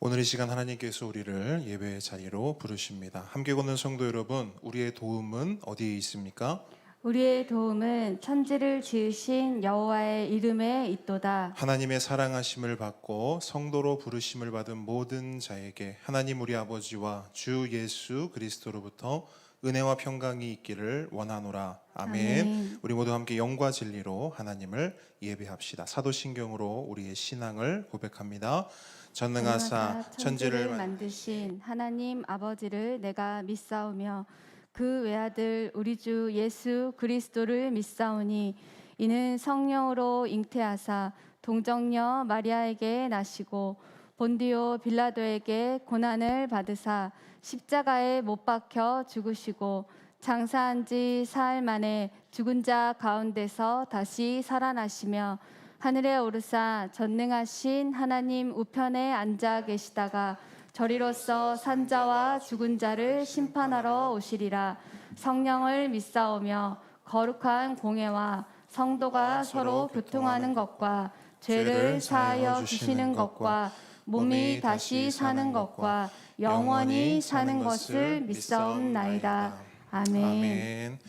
오늘 이 시간 하나님께서 우리를 예배의 자리로 부르십니다. 함께 걷는 성도 여러분, 우리의 도움은 어디에 있습니까? 우리의 도움은 천지를 지으신 여호와의 이름에 있도다. 하나님의 사랑하심을 받고 성도로 부르심을 받은 모든 자에게 하나님 우리 아버지와 주 예수 그리스도로부터 은혜와 평강이 있기를 원하노라. 아멘. 아멘. 우리 모두 함께 영과 진리로 하나님을 예배합시다. 사도신경으로 우리의 신앙을 고백합니다. 전능하사 천지를 만드신 하나님 아버지를 내가 믿사오며 그 외아들 우리 주 예수 그리스도를 믿사오니 이는 성령으로 잉태하사 동정녀 마리아에게 나시고 본디오 빌라도에게 고난을 받으사 십자가에 못 박혀 죽으시고 장사한 지 사흘 만에 죽은 자 가운데서 다시 살아나시며 하늘에 오르사 전능하신 하나님 우편에 앉아 계시다가 저리로서 산자와 죽은 자를 심판하러 오시리라. 성령을 믿사오며 거룩한 공회와 성도가 서로 교통하는 것과 죄를 사하여 주시는 것과 몸이 다시 사는 것과 영원히 사는 것을 믿사옵나이다. 아멘. 아멘.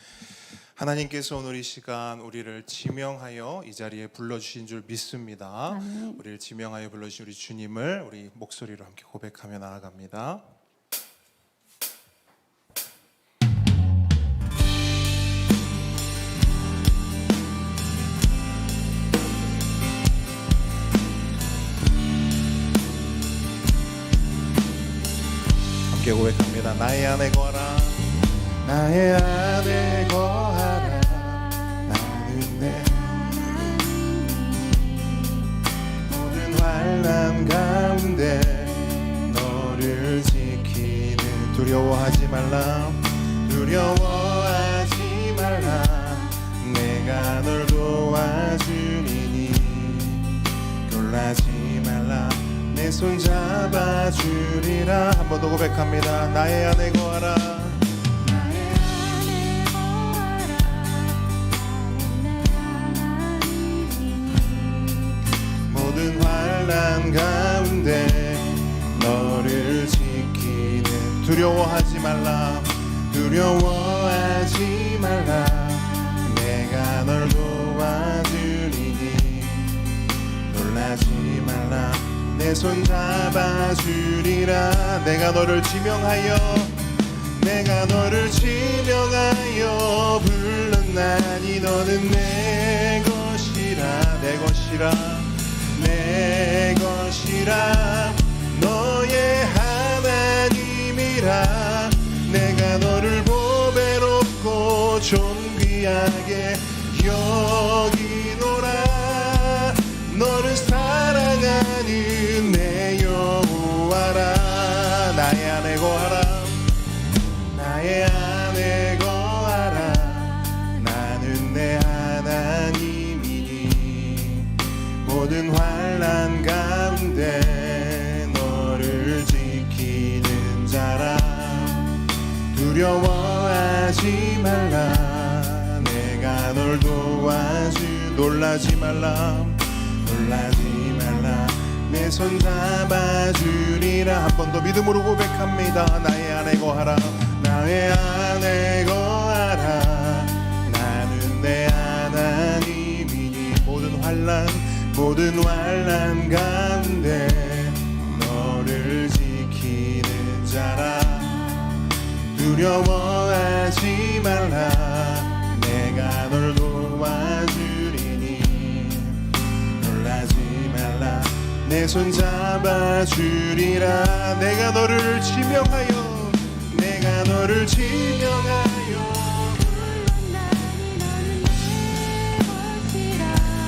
하나님께서 오늘 이 시간 우리를 지명하여 이 자리에 불러주신 줄 믿습니다. 아멘. 우리를 지명하여 불러주신 우리 주님을 우리 목소리로 함께 고백하며 나아갑니다. 함께 고백합니다. 나의 안에 거하라. 나의 안에 거하라. 나는 내 모든 환난 가운데 너를 지키는 두려워하지 말라. 두려워하지 말라. 내가 널 도와주리니 놀라지 말라. 내 손 잡아주리라. 한 번 더 고백합니다. 나의 안에 거하라. 모든 환난 가운데 너를 지키는 두려워하지 말라. 두려워하지 말라. 내가 널 도와주리니 놀라지 말라. 내 손 잡아주리라. 내가 너를 지명하여 불렀나니 너는 내 것이라. 내 것이라. 내 것이라. 너의 하나님이라. 내가 너를 보배롭고 존귀하게 여기노라. 너를 사랑하는 내 여호와라. 나의 안에 거하라. 나의 안에 거하라. 나는 내 하나님이니 모든 환난 가운데 너를 지키는 자라. 두려워하지 말라. 내가 널 놀라지 말라. 놀라지 말라. 내 손 잡아주리라. 한 번 더 믿음으로 고백합니다. 나의 안에 거하라. 나의 안에 거하라. 나는 내 하나님이니 모든 환난 가운데 너를 지키는 자라. 두려워하지 말라. 내가 널 도와주리니 놀라지 말라. 내 손 잡아주리라. 내가 너를 지명하여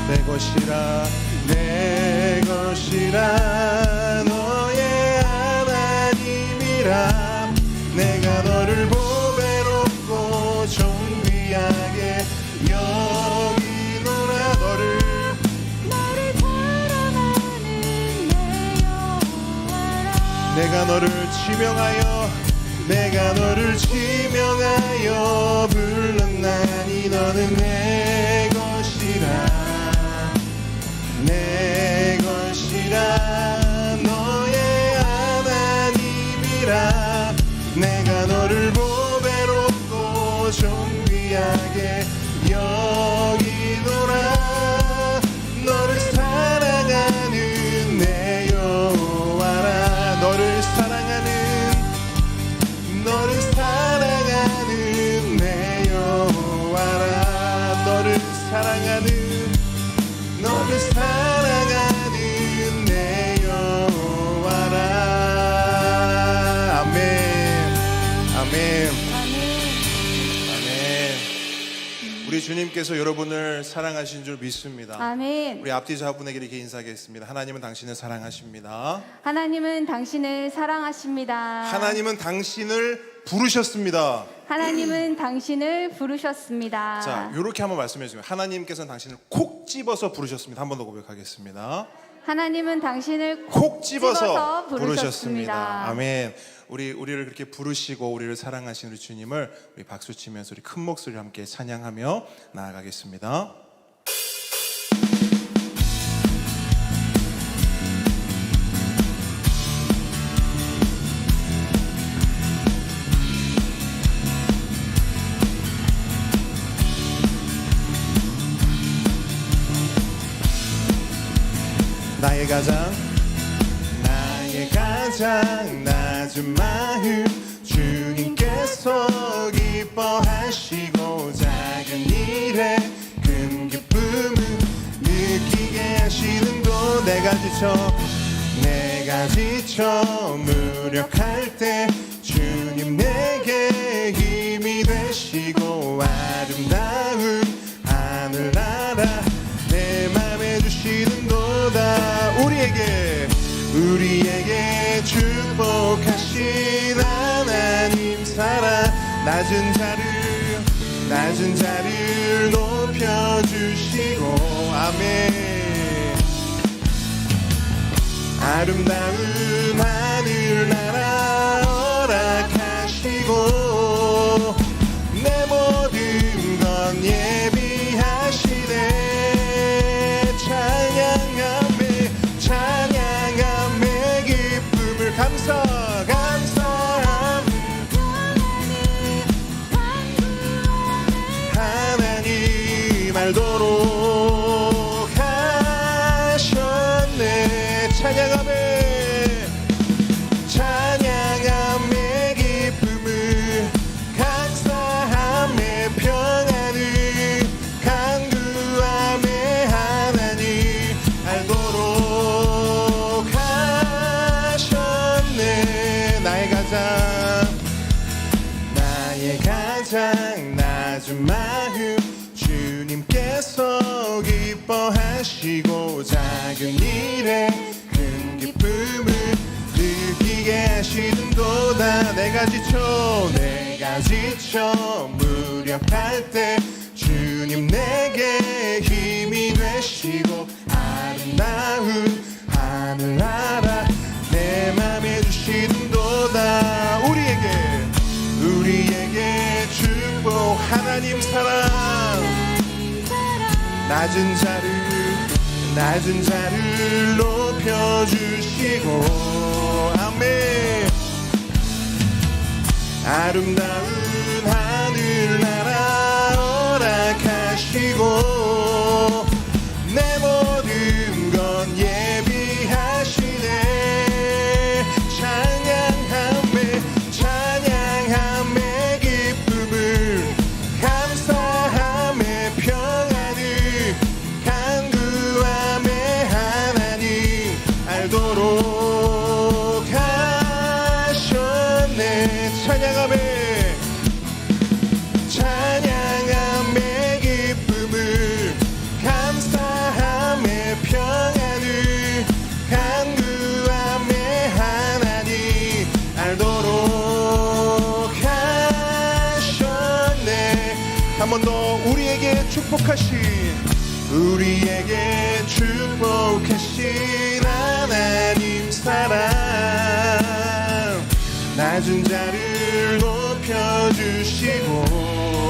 내 것이라. 내 것이라. 너의 하나님이라. 내가 너를 보배롭고 존귀하게 여기노라. 너를 사랑하는 내 여호와라. 내가 너를 지명하여 내가 너를 지명하여 불렀나니 너는 내 것이라 내 것이라 너의 하나님이라 내가 너를 보배롭고 존귀하게 여기노라 너를 사랑하는 내 여호와라 너를 사랑하는 내 여호와라 너를 사랑하는 내 여호와라 아멘 아멘 아멘 우리 주님께서 여러분을 사랑하신 줄 믿습니다. 아멘. 우리 앞뒤 좌우분에게 이렇게 인사하겠습니다. 하나님은 당신을 사랑하십니다. 하나님은 당신을 사랑하십니다. 하나님은 당신을 부르셨습니다. 하나님은 당신을 부르셨습니다. 자, 이렇게 한번 말씀해 주세요. 하나님께서는 당신을 콕 집어서 부르셨습니다. 한 번 더 고백하겠습니다. 하나님은 당신을 콕 집어서 집어서 부르셨습니다. 부르셨습니다. 아멘. 우리를 그렇게 부르시고 우리를 사랑하시는 우리 주님을 우리 박수 치면서 우리 큰 목소리로 함께 찬양하며 나아가겠습니다. 나의 가장 낮은 마음 주님께서 기뻐하시고 작은 일에 큰 기쁨을 느끼게 하시는도 내가 지쳐 무력할 때 주님 내게 힘이 되시고 아름다운 하늘나라 내 맘에 주시는도다 우리에게 축복하신 하나님 사랑 낮은 자를 높여주시고 아멘 아름다운 하늘나라 허락하시고 내 모든 건 예비하시네 찬양함에 기쁨을 감사함 하나님 알도록 하셨네 찬양함에 기쁨을 감사함에 평안을 간구함에 하나님 알도록 하셨네 나의 가장 낮은 마음 주님께서 기뻐하시고 작은 일에 큰 기쁨을 느끼게 하시는도다 내가 지쳐 무력할 때 주님 내게 힘이 되시고 아름다운 하늘나라 내 맘에 주시는도다 우리에게 축복 하나님 사랑 낮은 자를 높여주시고 아멘 아름다운 하늘나라 허락하시고 내 모든 건 예비하시네 찬양함에 기쁨을 감사함에 평안을 간구함에 하나님 알도록 하셨네 찬양함에 기쁨을 감사함에 평안을 간구함에 하나님 알도록 하셨네 한 번 더 우리에게 축복하신 하나님 사랑 낮은 자를 높여주시고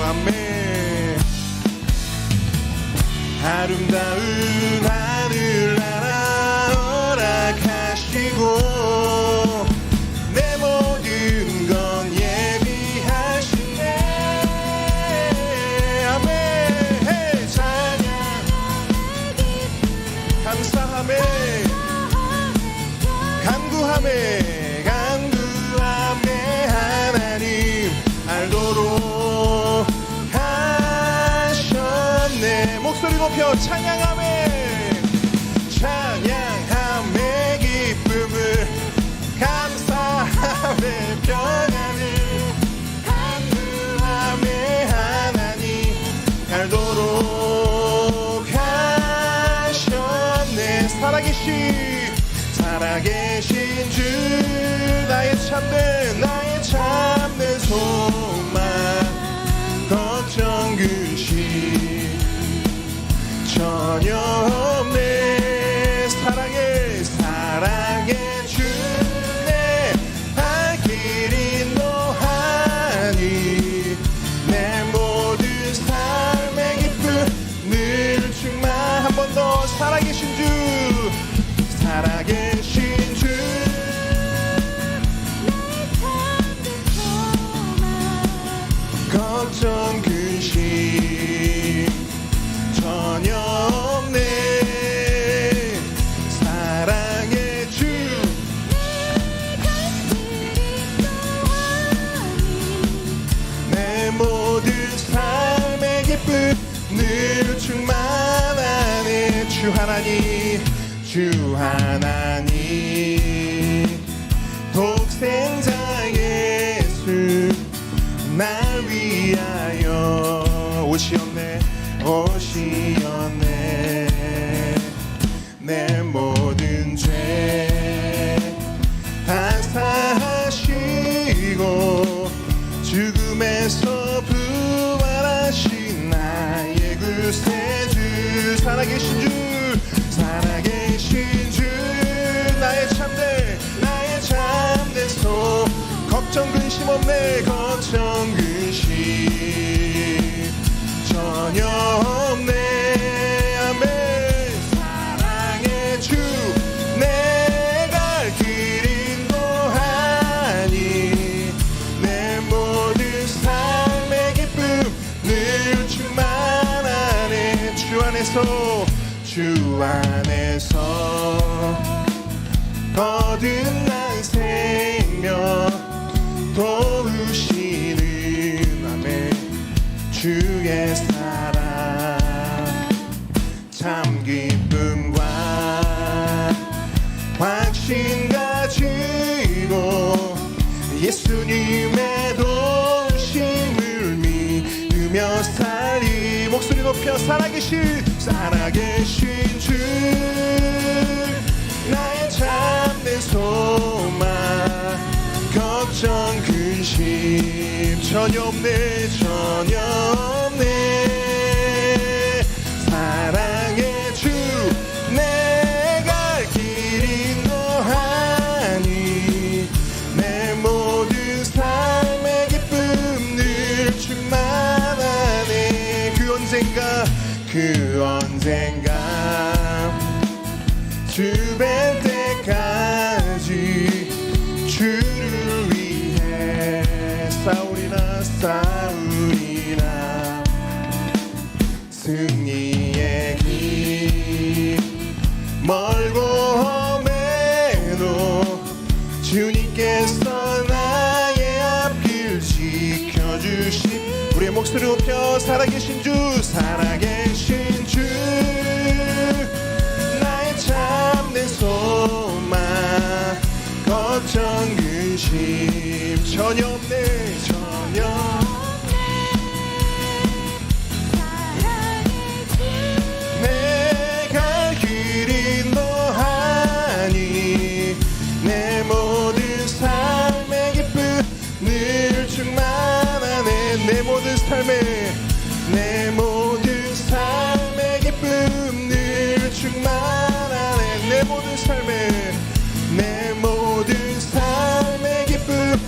아멘. 아름다운 하늘나라 허락하시고 내 모든 건 예비하시네. 아멘. 헤이, 찬양 감사하네. 간구하네 하나님 알도록 하셨네. 목소리 높여 찬양하네. 찬양하네 기쁨을 감사하네 평안을 간구하네 하나님 알도록 하셨네. 살아계신 주 나의 참된 소망 걱정 근심 전혀 없네. 사랑의 주내 발길 인도하니 내 모든 삶의 기쁨 늘 충만. 한 번 더 살아계신 주 걱정 근심 전혀 없네. 사랑의 주 내 모든 삶의 기쁨 늘 충만하네. 주 하나님 독생자 예수 날 위하여 오시었네. 내 모든 죄 다 사하시고 죽음에서 부활하신 나의 구세주. 살아계신 주 나의 참된 소 걱정 근심 없네. 걱정 근심 전혀 없네. 아멘. 사랑의 주 내 갈 길 인도하니 내 모든 삶의 기쁨 늘 충만하네. 주 안에서 거듭난 생명 도우시는 아멘. 주의 사랑 참 기쁨과 확신 가지고 예수님의 도우심을 믿으며 살리. 목소리 높여 살아계신 주 나의 참된 소망 걱정 근심 전혀 없네. 사랑의 주 내 갈 길 인도하니 내 모든 삶의 기쁨 늘 충만하네. 그 언젠가 주뵐 때까지 주를 위해 싸우리라 승리의 길 멀고 험해도 주님께서 나의 앞길 지켜주시. 우리의 목소리 높여 살아계신 주 나의 참된 소망 걱정 근심 전혀 없네. 내 갈 길 인도하니 내 모든 삶의 기쁨 늘 충만하네. 내 모든 삶의 기쁨 늘 충만하네. 내 모든 삶의 기쁨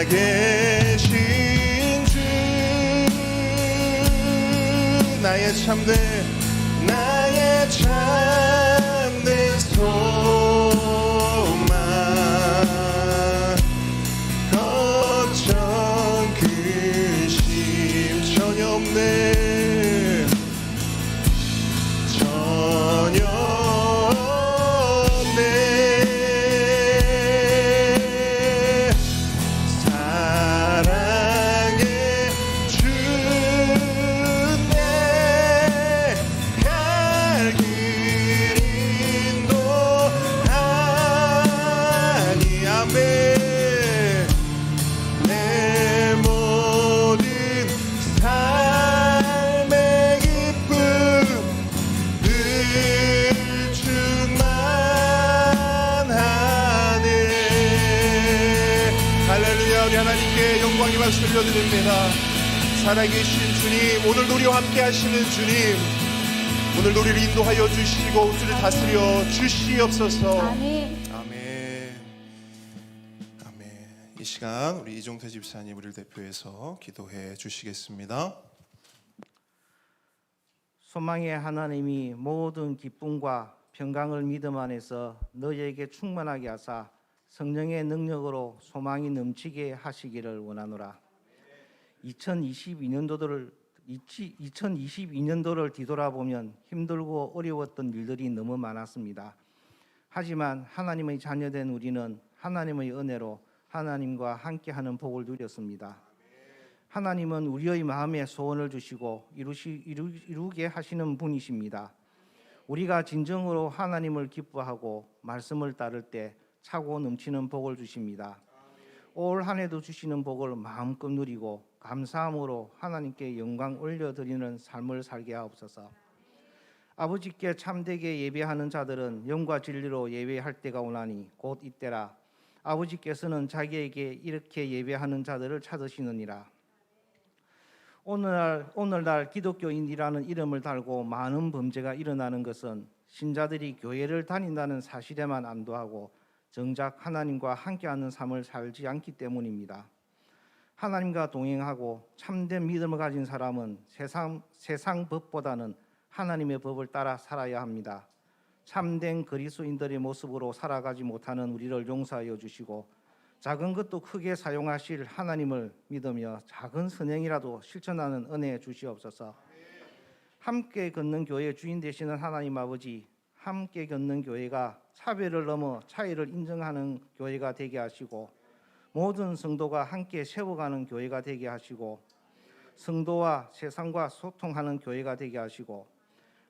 살아계신 주 나의 참된 소망 걱정 근심 전혀 없네 사랑의 주내 갈 길 인도하니 아멘 내 모든 삶의 기쁨 늘 충만하네 할렐루야 우리 하나님께 영광의 박수 들려드립니다 살아계신 주님 오늘도 우리와 함께 하시는 주님 오늘도 우리를 인도하여 주시고 우리를 다스려 주시옵소서 아멘. 아멘. 아멘. 이 시간 우리 이종태 집사님 우리를 대표해서 기도해 주시겠습니다. 소망의 하나님이 모든 기쁨과 평강을 믿음 안에서 너희에게 충만하게 하사 성령의 능력으로 소망이 넘치게 하시기를 원하노라. 2022년도를 뒤돌아보면 힘들고 어려웠던 일들이 너무 많았습니다. 하지만 하나님의 자녀된 우리는 하나님의 은혜로 하나님과 함께하는 복을 누렸습니다. 하나님은 우리의 마음에 소원을 주시고 이루게 하시는 분이십니다. 우리가 진정으로 하나님을 기뻐하고 말씀을 따를 때 차고 넘치는 복을 주십니다. 올 한 해도 주시는 복을 마음껏 누리고 감사함으로 하나님께 영광 올려드리는 삶을 살게 하옵소서. 아버지께 참되게 예배하는 자들은 영과 진리로 예배할 때가 오나니 곧 이때라. 아버지께서는 자기에게 이렇게 예배하는 자들을 찾으시느니라. 오늘날 기독교인이라는 이름을 달고 많은 범죄가 일어나는 것은 신자들이 교회를 다닌다는 사실에만 안도하고 정작 하나님과 함께하는 삶을 살지 않기 때문입니다. 하나님과 동행하고 참된 믿음을 가진 사람은 세상 법보다는 하나님의 법을 따라 살아야 합니다. 참된 그리스도인들의 모습으로 살아가지 못하는 우리를 용서하여 주시고 작은 것도 크게 사용하실 하나님을 믿으며 작은 선행이라도 실천하는 은혜 주시옵소서. 함께 걷는 교회의 주인 되시는 하나님 아버지, 함께 걷는 교회가 차별을 넘어 차이를 인정하는 교회가 되게 하시고 모든 성도가 함께 세워가는 교회가 되게 하시고 성도와 세상과 소통하는 교회가 되게 하시고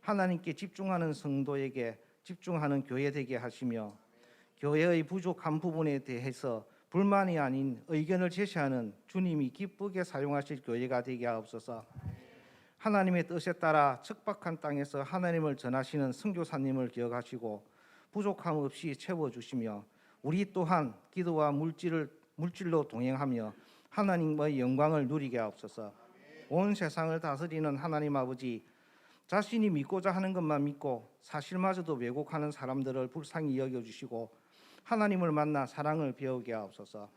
하나님께 집중하는 성도에게 집중하는 교회 되게 하시며 교회의 부족한 부분에 대해서 불만이 아닌 의견을 제시하는 주님이 기쁘게 사용하실 교회가 되게 하옵소서. 하나님의 뜻에 따라 척박한 땅에서 하나님을 전하시는 선교사님을 기억하시고 부족함 없이 채워주시며 우리 또한 기도와 물질로 동행하며 하나님의 영광을 누리게 하옵소서. 온 세상을 다스리는 하나님 아버지, 자신이 믿고자 하는 것만 믿고 사실마저도 왜곡하는 사람들을 불쌍히 여겨주시고 하나님을 만나 사랑을 배우게 하옵소서.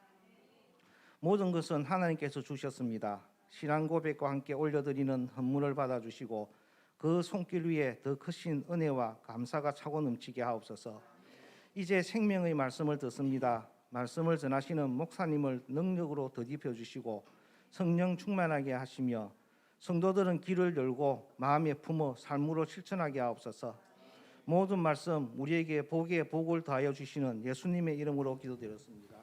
모든 것은 하나님께서 주셨습니다. 신앙 고백과 함께 올려드리는 헌물을 받아주시고 그 손길 위에 더 크신 은혜와 감사가 차고 넘치게 하옵소서. 이제 생명의 말씀을 듣습니다. 말씀을 전하시는 목사님을 능력으로 더딥혀 주시고 성령 충만하게 하시며 성도들은 귀를 열고 마음에 품어 삶으로 실천하게 하옵소서. 모든 말씀 우리에게 복에 복을 더하여 주시는 예수님의 이름으로 기도드렸습니다.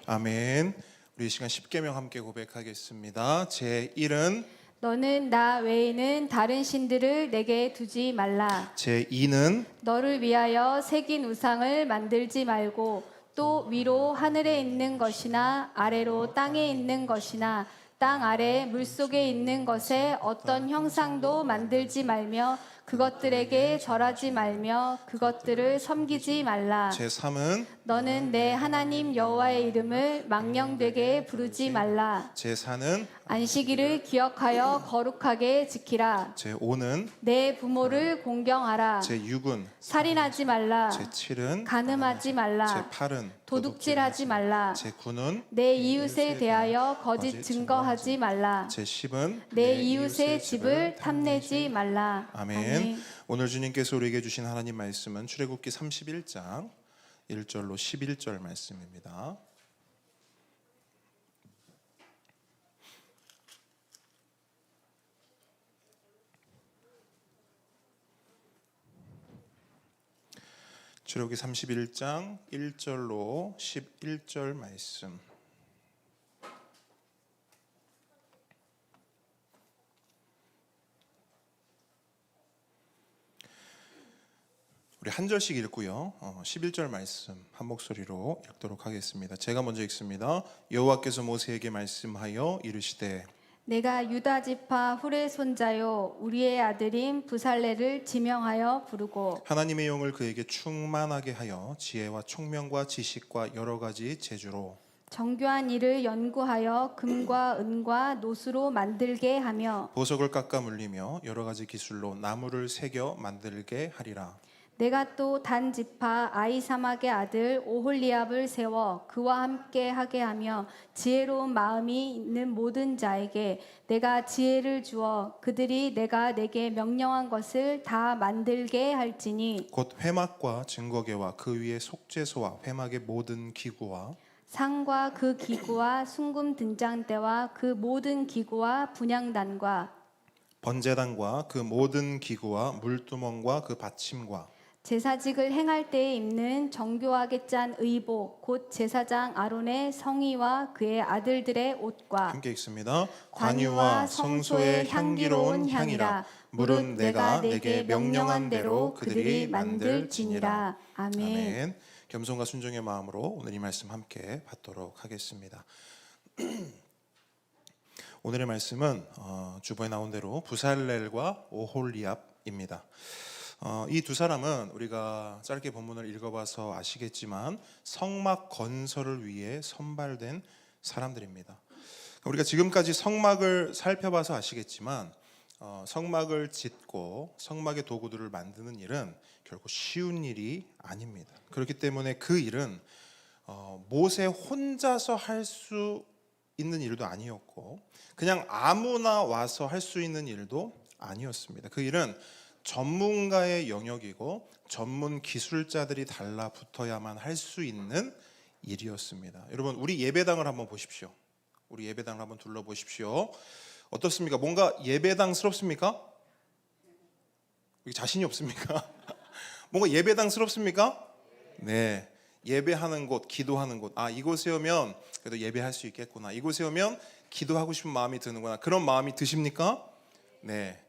아멘. 우리 이 시간 십계명 함께 고백하겠습니다. 제1은 너는 나 외에는 다른 신들을 내게 두지 말라. 제2는 너를 위하여 새긴 우상을 만들지 말고 또 위로 하늘에 있는 것이나 아래로 땅에 있는 것이나 땅 아래 물속에 있는 것에 어떤 형상도 만들지 말며 그것들에게 절하지 말며 그것들을 섬기지 말라. 제3은 너는 내 하나님 여호와의 이름을 망령되게 부르지 말라. 제4는 안식일을 기억하여 거룩하게 지키라. 제5는 내 부모를 공경하라. 제6은 살인하지 말라. 제7은 간음하지 말라. 제8은 도둑질하지 말라. 제9는 내 이웃에 대하여 거짓 증거하지 말라. 제10은 내 이웃의 집을 탐내지 말라. 아멘. 오늘 주님께서 우리에게 주신 하나님 말씀은 출애굽기 31장 1절로 11절 말씀입니다. 출애굽기 31장 1절로 11절 말씀. 우리 한 절씩 읽고요. 11절 말씀 한 목소리로 읽도록 하겠습니다. 제가 먼저 읽습니다. 여호와께서 모세에게 말씀하여 이르시되 내가 유다 지파 훌의 손자요 우리의 아들인 부살레를 지명하여 부르고 하나님의 영을 그에게 충만하게 하여 지혜와 총명과 지식과 여러 가지 재주로 정교한 일을 연구하여 금과 은과 노수로 만들게 하며 보석을 깎아 물리며 여러 가지 기술로 나무를 새겨 만들게 하리라. 내가 또 단 지파 아이사막의 아들 오홀리압을 세워 그와 함께 하게 하며 지혜로운 마음이 있는 모든 자에게 내가 지혜를 주어 그들이 내가 내게 명령한 것을 다 만들게 할지니 곧 회막과 증거계와 그 위에 속죄소와 회막의 모든 기구와 상과 그 기구와 순금 등잔대와 그 모든 기구와 분향단과 번제단과 그 모든 기구와 물두멍과 그 받침과 제사직을 행할 때에 입는 정교하게 짠 의복 곧 제사장 아론의 성의와 그의 아들들의 옷과 함께 읽습니다. 관유와 성소의 향기로운 향이라 물은 내가 내게 명령한 대로 그들이 만들지니라. 아멘. 아멘. 겸손과 순종의 마음으로 오늘 이 말씀 함께 받도록 하겠습니다. 오늘의 말씀은 주보에 나온 대로 부살렐과 오홀리압입니다. 이 두 사람은 우리가 짧게 본문을 읽어봐서 아시겠지만 성막 건설을 위해 선발된 사람들입니다. 우리가 지금까지 성막을 살펴봐서 아시겠지만 성막을 짓고 성막의 도구들을 만드는 일은 결코 쉬운 일이 아닙니다. 그렇기 때문에 그 일은 모세 혼자서 할 수 있는 일도 아니었고 그냥 아무나 와서 할 수 있는 일도 아니었습니다. 그 일은 전문가의 영역이고 전문 기술자들이 달라붙어야만 할 수 있는 일이었습니다. 여러분 우리 예배당을 한번 보십시오. 우리 예배당을 한번 둘러보십시오. 어떻습니까? 뭔가 예배당스럽습니까? 자신이 없습니까? 뭔가 예배당스럽습니까? 네. 예배하는 곳, 기도하는 곳. 이곳에 오면 그래도 예배할 수 있겠구나. 이곳에 오면 기도하고 싶은 마음이 드는구나. 그런 마음이 드십니까? 네.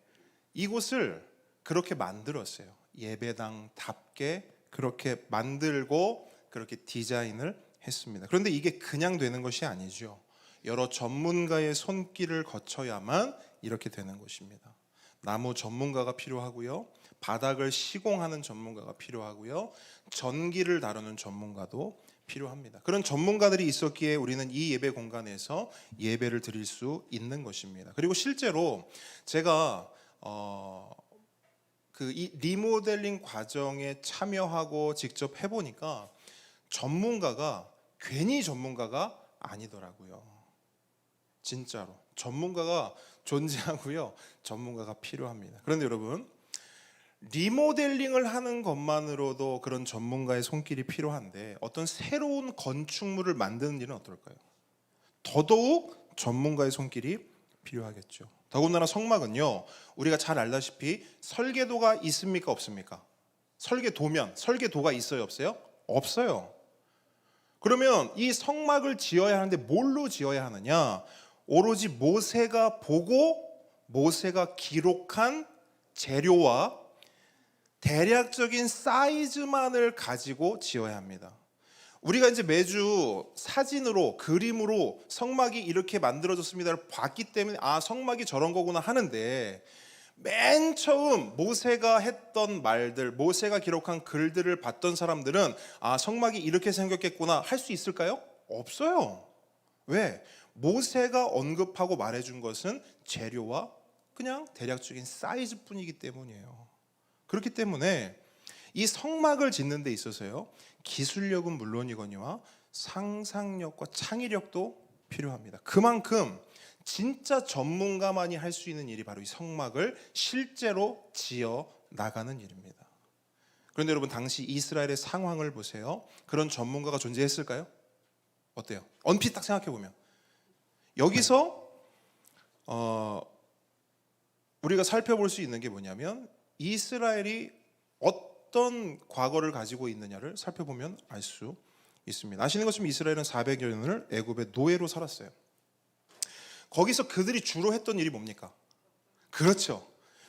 이곳을 그렇게 만들었어요. 예배당답게 그렇게 만들고 그렇게 디자인을 했습니다. 그런데 이게 그냥 되는 것이 아니죠. 여러 전문가의 손길을 거쳐야만 이렇게 되는 것입니다. 나무 전문가가 필요하고요. 바닥을 시공하는 전문가가 필요하고요. 전기를 다루는 전문가도 필요합니다. 그런 전문가들이 있었기에 우리는 이 예배 공간에서 예배를 드릴 수 있는 것입니다. 그리고 실제로 제가 이 리모델링 과정에 참여하고 직접 해보니까 전문가가 괜히 전문가가 아니더라고요. 진짜로 전문가가 존재하고요. 전문가가 필요합니다. 그런데 여러분 리모델링을 하는 것만으로도 그런 전문가의 손길이 필요한데 어떤 새로운 건축물을 만드는 일은 어떨까요? 더더욱 전문가의 손길이 필요하겠죠. 더군다나 성막은요, 우리가 잘 알다시피 설계도가 있습니까? 없습니까? 설계도가 있어요? 없어요? 없어요. 그러면 이 성막을 지어야 하는데 뭘로 지어야 하느냐? 오로지 모세가 보고 모세가 기록한 재료와 대략적인 사이즈만을 가지고 지어야 합니다. 우리가 이제 매주 사진으로 그림으로 성막이 이렇게 만들어졌습니다를 봤기 때문에 성막이 저런 거구나 하는데 맨 처음 모세가 했던 말들, 모세가 기록한 글들을 봤던 사람들은 아, 성막이 이렇게 생겼겠구나 할 수 있을까요? 없어요. 왜? 모세가 언급하고 말해준 것은 재료와 그냥 대략적인 사이즈뿐이기 때문이에요. 그렇기 때문에 이 성막을 짓는 데 있어서요, 기술력은 물론이거니와 상상력과 창의력도 필요합니다. 그만큼 진짜 전문가만이 할 수 있는 일이 바로 이 성막을 실제로 지어 나가는 일입니다. 그런데 여러분, 당시 이스라엘의 상황을 보세요. 그런 전문가가 존재했을까요? 어때요? 언핏 딱 생각해 보면 여기서 우리가 살펴볼 수 있는 게 뭐냐면 이스라엘이 어떤 과거를 가지고 있느냐를 살펴보면 알 수 있습니다. 아시는 것처럼 이스라엘은 400여 년을 애굽의 노예로 살았어요. 거기서 그들이 주로 했던 일이 뭡니까? 그렇죠.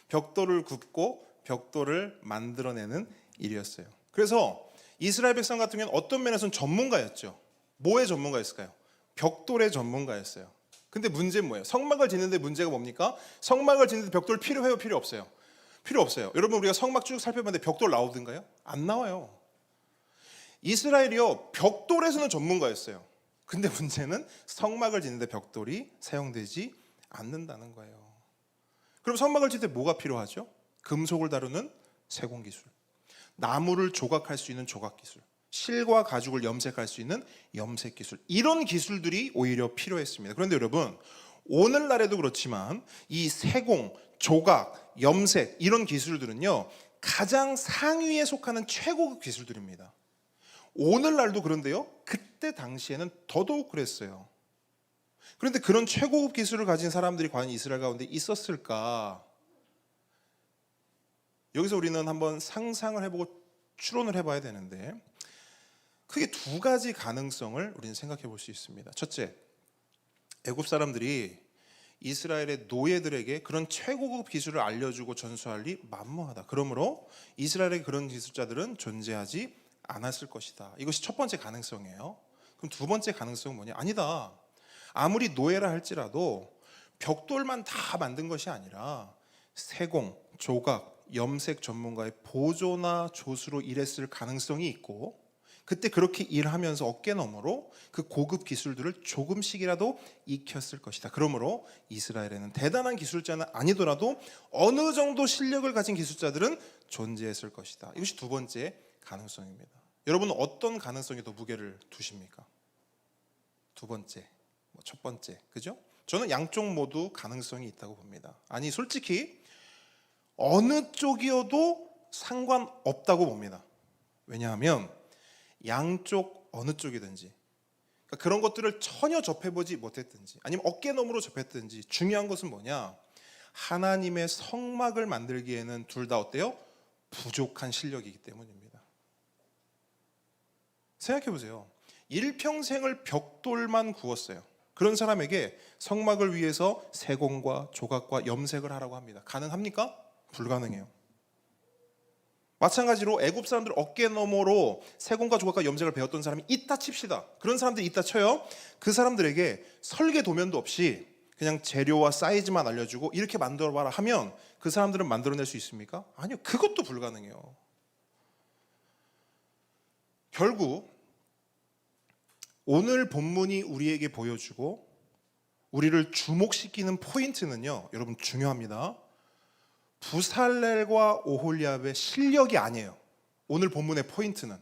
벽돌을 굽고 벽돌을 만들어내는 일이었어요. 그래서 이스라엘 백성 같은 경우는 어떤 면에서는 전문가였죠. 뭐의 전문가였을까요? 벽돌의 전문가였어요. 근데 문제는 뭐예요? 성막을 짓는데 문제가 뭡니까? 성막을 짓는데 벽돌 필요해요? 필요 없어요? 필요 없어요. 여러분, 우리가 성막 쭉 살펴봤는데 벽돌 나오던가요? 안 나와요. 이스라엘이요, 벽돌에서는 전문가였어요. 근데 문제는 성막을 짓는데 벽돌이 사용되지 않는다는 거예요. 그럼 성막을 짓을 때 뭐가 필요하죠? 금속을 다루는 세공 기술, 나무를 조각할 수 있는 조각 기술, 실과 가죽을 염색할 수 있는 염색 기술, 이런 기술들이 오히려 필요했습니다. 그런데 여러분, 오늘날에도 그렇지만 이 세공, 조각, 염색 이런 기술들은요, 가장 상위에 속하는 최고급 기술들입니다. 오늘날도 그런데요, 그때 당시에는 더더욱 그랬어요. 그런데 그런 최고급 기술을 가진 사람들이 과연 이스라엘 가운데 있었을까? 여기서 우리는 한번 상상을 해보고 추론을 해봐야 되는데, 크게 두 가지 가능성을 우리는 생각해 볼 수 있습니다. 첫째, 애굽 사람들이 이스라엘의 노예들에게 그런 최고급 기술을 알려주고 전수할 리 만무하다. 그러므로 이스라엘의 그런 기술자들은 존재하지 않았을 것이다. 이것이 첫 번째 가능성이에요. 그럼 두 번째 가능성은 뭐냐? 아니다. 아무리 노예라 할지라도 벽돌만 다 만든 것이 아니라 세공, 조각, 염색 전문가의 보조나 조수로 일했을 가능성이 있고, 그때 그렇게 일하면서 어깨너머로 그 고급 기술들을 조금씩이라도 익혔을 것이다. 그러므로 이스라엘에는 대단한 기술자는 아니더라도 어느 정도 실력을 가진 기술자들은 존재했을 것이다. 이것이 두 번째 가능성입니다. 여러분은 어떤 가능성에 더 무게를 두십니까? 두 번째, 첫 번째, 그죠? 저는 양쪽 모두 가능성이 있다고 봅니다. 아니, 솔직히 어느 쪽이어도 상관없다고 봅니다. 왜냐하면 양쪽 어느 쪽이든지, 그러니까 그런 것들을 전혀 접해보지 못했든지 아니면 어깨너머로 접했든지 중요한 것은 뭐냐? 하나님의 성막을 만들기에는 둘 다 어때요? 부족한 실력이기 때문입니다. 생각해 보세요. 일평생을 벽돌만 구웠어요. 그런 사람에게 성막을 위해서 세공과 조각과 염색을 하라고 합니다. 가능합니까? 불가능해요. 마찬가지로 애굽 사람들 어깨너머로 세공과 조각과 염색을 배웠던 사람이 있다 칩시다. 그런 사람들이 있다 쳐요. 그 사람들에게 설계 도면도 없이 그냥 재료와 사이즈만 알려주고 이렇게 만들어봐라 하면 그 사람들은 만들어낼 수 있습니까? 아니요. 그것도 불가능해요. 결국 오늘 본문이 우리에게 보여주고 우리를 주목시키는 포인트는요, 여러분 중요합니다. 부살렐과 오홀리압의 실력이 아니에요. 오늘 본문의 포인트는,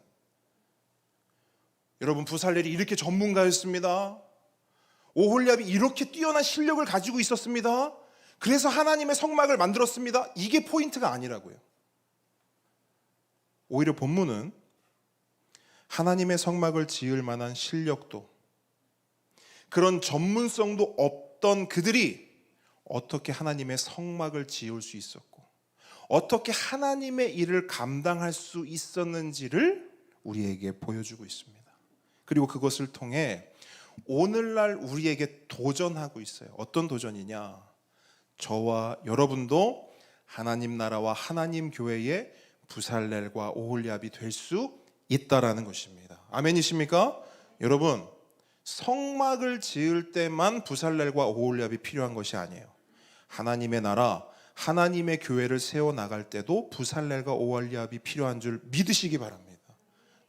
여러분, 부살렐이 이렇게 전문가였습니다. 오홀리압이 이렇게 뛰어난 실력을 가지고 있었습니다. 그래서 하나님의 성막을 만들었습니다. 이게 포인트가 아니라고요. 오히려 본문은 하나님의 성막을 지을 만한 실력도, 그런 전문성도 없던 그들이 어떻게 하나님의 성막을 지을 수 있었고 어떻게 하나님의 일을 감당할 수 있었는지를 우리에게 보여주고 있습니다. 그리고 그것을 통해 오늘날 우리에게 도전하고 있어요. 어떤 도전이냐? 저와 여러분도 하나님 나라와 하나님 교회의 부살렐과 오홀리압이 될 수 있다라는 것입니다. 아멘이십니까? 여러분, 성막을 지을 때만 부살렐과 오홀리압이 필요한 것이 아니에요. 하나님의 나라, 하나님의 교회를 세워 나갈 때도 부살렐과 오홀리압이 필요한 줄 믿으시기 바랍니다.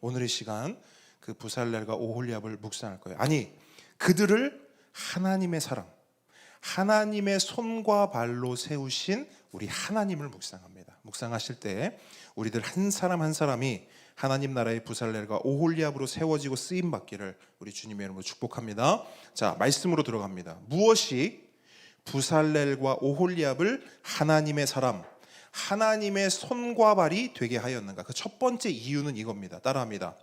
오늘의 시간 그 부살렐과 오홀리압을 묵상할 거예요. 아니, 그들을 하나님의 사람, 하나님의 손과 발로 세우신 우리 하나님을 묵상합니다. 묵상하실 때 우리들 한 사람 한 사람이 하나님 나라의 부살렐과 오홀리압으로 세워지고 쓰임 받기를 우리 주님의 이름으로 축복합니다. 자, 말씀으로 들어갑니다. 무엇이 부살렐과 오홀리압을 하나님의 사람, 하나님의 손과 발이 되게 하였는가? 그 첫 번째 이유는 이겁니다. 따라합니다.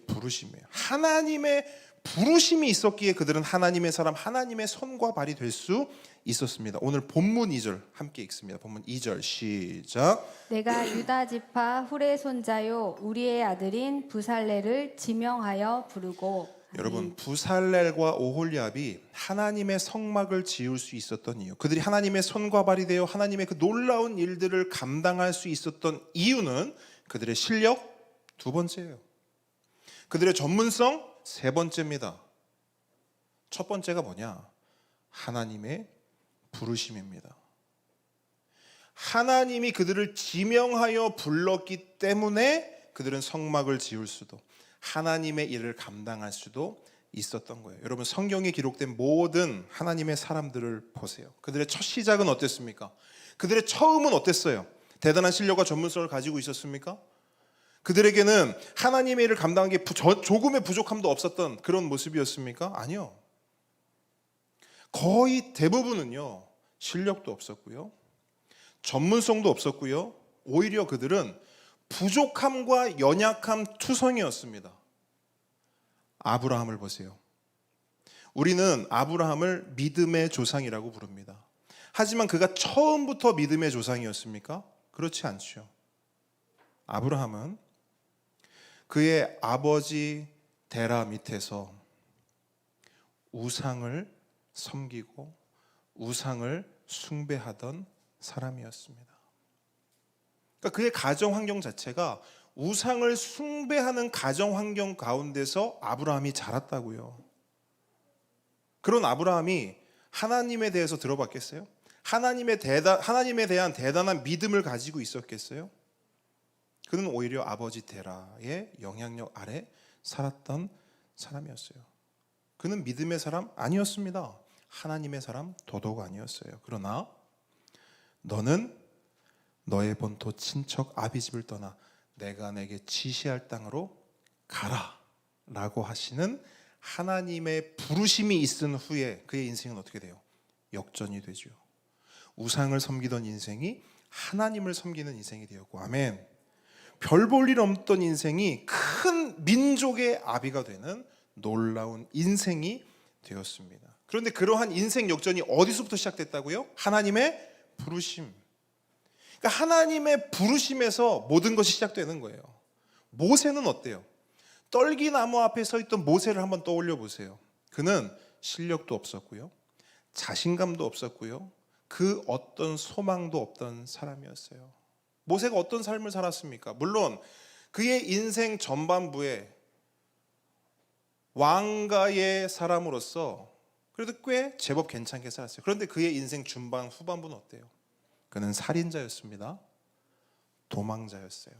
부르심이에요. 하나님의 부르심이 있었기에 그들은 하나님의 사람, 하나님의 손과 발이 될 수 있었습니다. 오늘 본문 2절 함께 읽습니다. 본문 2절 시작. 내가 유다 지파 훌의 손자요 우리의 아들인 부살렐을 지명하여 부르고. 여러분, 부살렐과 오홀리압이 하나님의 성막을 지을 수 있었던 이유, 그들이 하나님의 손과 발이 되어 하나님의 그 놀라운 일들을 감당할 수 있었던 이유는 그들의 실력 두 번째예요. 그들의 전문성 세 번째입니다. 첫 번째가 뭐냐? 하나님의 부르심입니다. 하나님이 그들을 지명하여 불렀기 때문에 그들은 성막을 지을 수도, 하나님의 일을 감당할 수도 있었던 거예요. 여러분, 성경에 기록된 모든 하나님의 사람들을 보세요. 그들의 첫 시작은 어땠습니까? 그들의 처음은 어땠어요? 대단한 실력과 전문성을 가지고 있었습니까? 그들에게는 하나님의 일을 감당한 게 조금의 부족함도 없었던 그런 모습이었습니까? 아니요. 거의 대부분은요, 실력도 없었고요, 전문성도 없었고요, 오히려 그들은 부족함과 연약함 투성이었습니다. 아브라함을 보세요. 우리는 아브라함을 믿음의 조상이라고 부릅니다. 하지만 그가 처음부터 믿음의 조상이었습니까? 그렇지 않죠. 아브라함은 그의 아버지 데라 밑에서 우상을 섬기고 우상을 숭배하던 사람이었습니다. 그러니까 그의 가정 환경 자체가 우상을 숭배하는 가정 환경 가운데서 아브라함이 자랐다고요. 그런 아브라함이 하나님에 대해서 들어봤겠어요? 하나님에 대한 대단한 믿음을 가지고 있었겠어요? 그는 오히려 아버지 데라의 영향력 아래 살았던 사람이었어요. 그는 믿음의 사람 아니었습니다. 하나님의 사람 도도가 아니었어요. 그러나 너는 너의 본토 친척 아비집을 떠나 내가 내게 지시할 땅으로 가라 라고 하시는 하나님의 부르심이 있은 후에 그의 인생은 어떻게 돼요? 역전이 되죠. 우상을 섬기던 인생이 하나님을 섬기는 인생이 되었고, 아멘. 별 볼 일 없던 인생이 큰 민족의 아비가 되는 놀라운 인생이 되었습니다. 그런데 그러한 인생 역전이 어디서부터 시작됐다고요? 하나님의 부르심. 그러니까 하나님의 부르심에서 모든 것이 시작되는 거예요. 모세는 어때요? 떨기나무 앞에 서 있던 모세를 한번 떠올려 보세요. 그는 실력도 없었고요, 자신감도 없었고요, 그 어떤 소망도 없던 사람이었어요. 모세가 어떤 삶을 살았습니까? 물론 그의 인생 전반부에 왕가의 사람으로서 그래도 꽤 제법 괜찮게 살았어요. 그런데 그의 인생 중반 후반부는 어때요? 그는 살인자였습니다. 도망자였어요.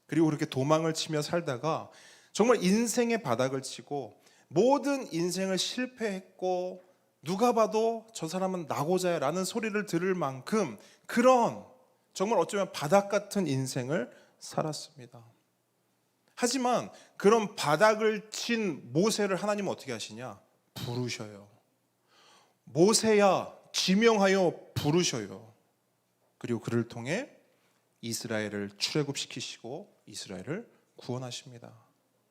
그리고 그렇게 도망을 치며 살다가 정말 인생의 바닥을 치고 모든 인생을 실패했고, 누가 봐도 저 사람은 나고자야 라는 소리를 들을 만큼 그런 정말 어쩌면 바닥 같은 인생을 살았습니다. 하지만 그런 바닥을 친 모세를 하나님은 어떻게 하시냐? 부르셔요. 모세야, 지명하여 부르셔요. 그리고 그를 통해 이스라엘을 출애굽시키시고 이스라엘을 구원하십니다.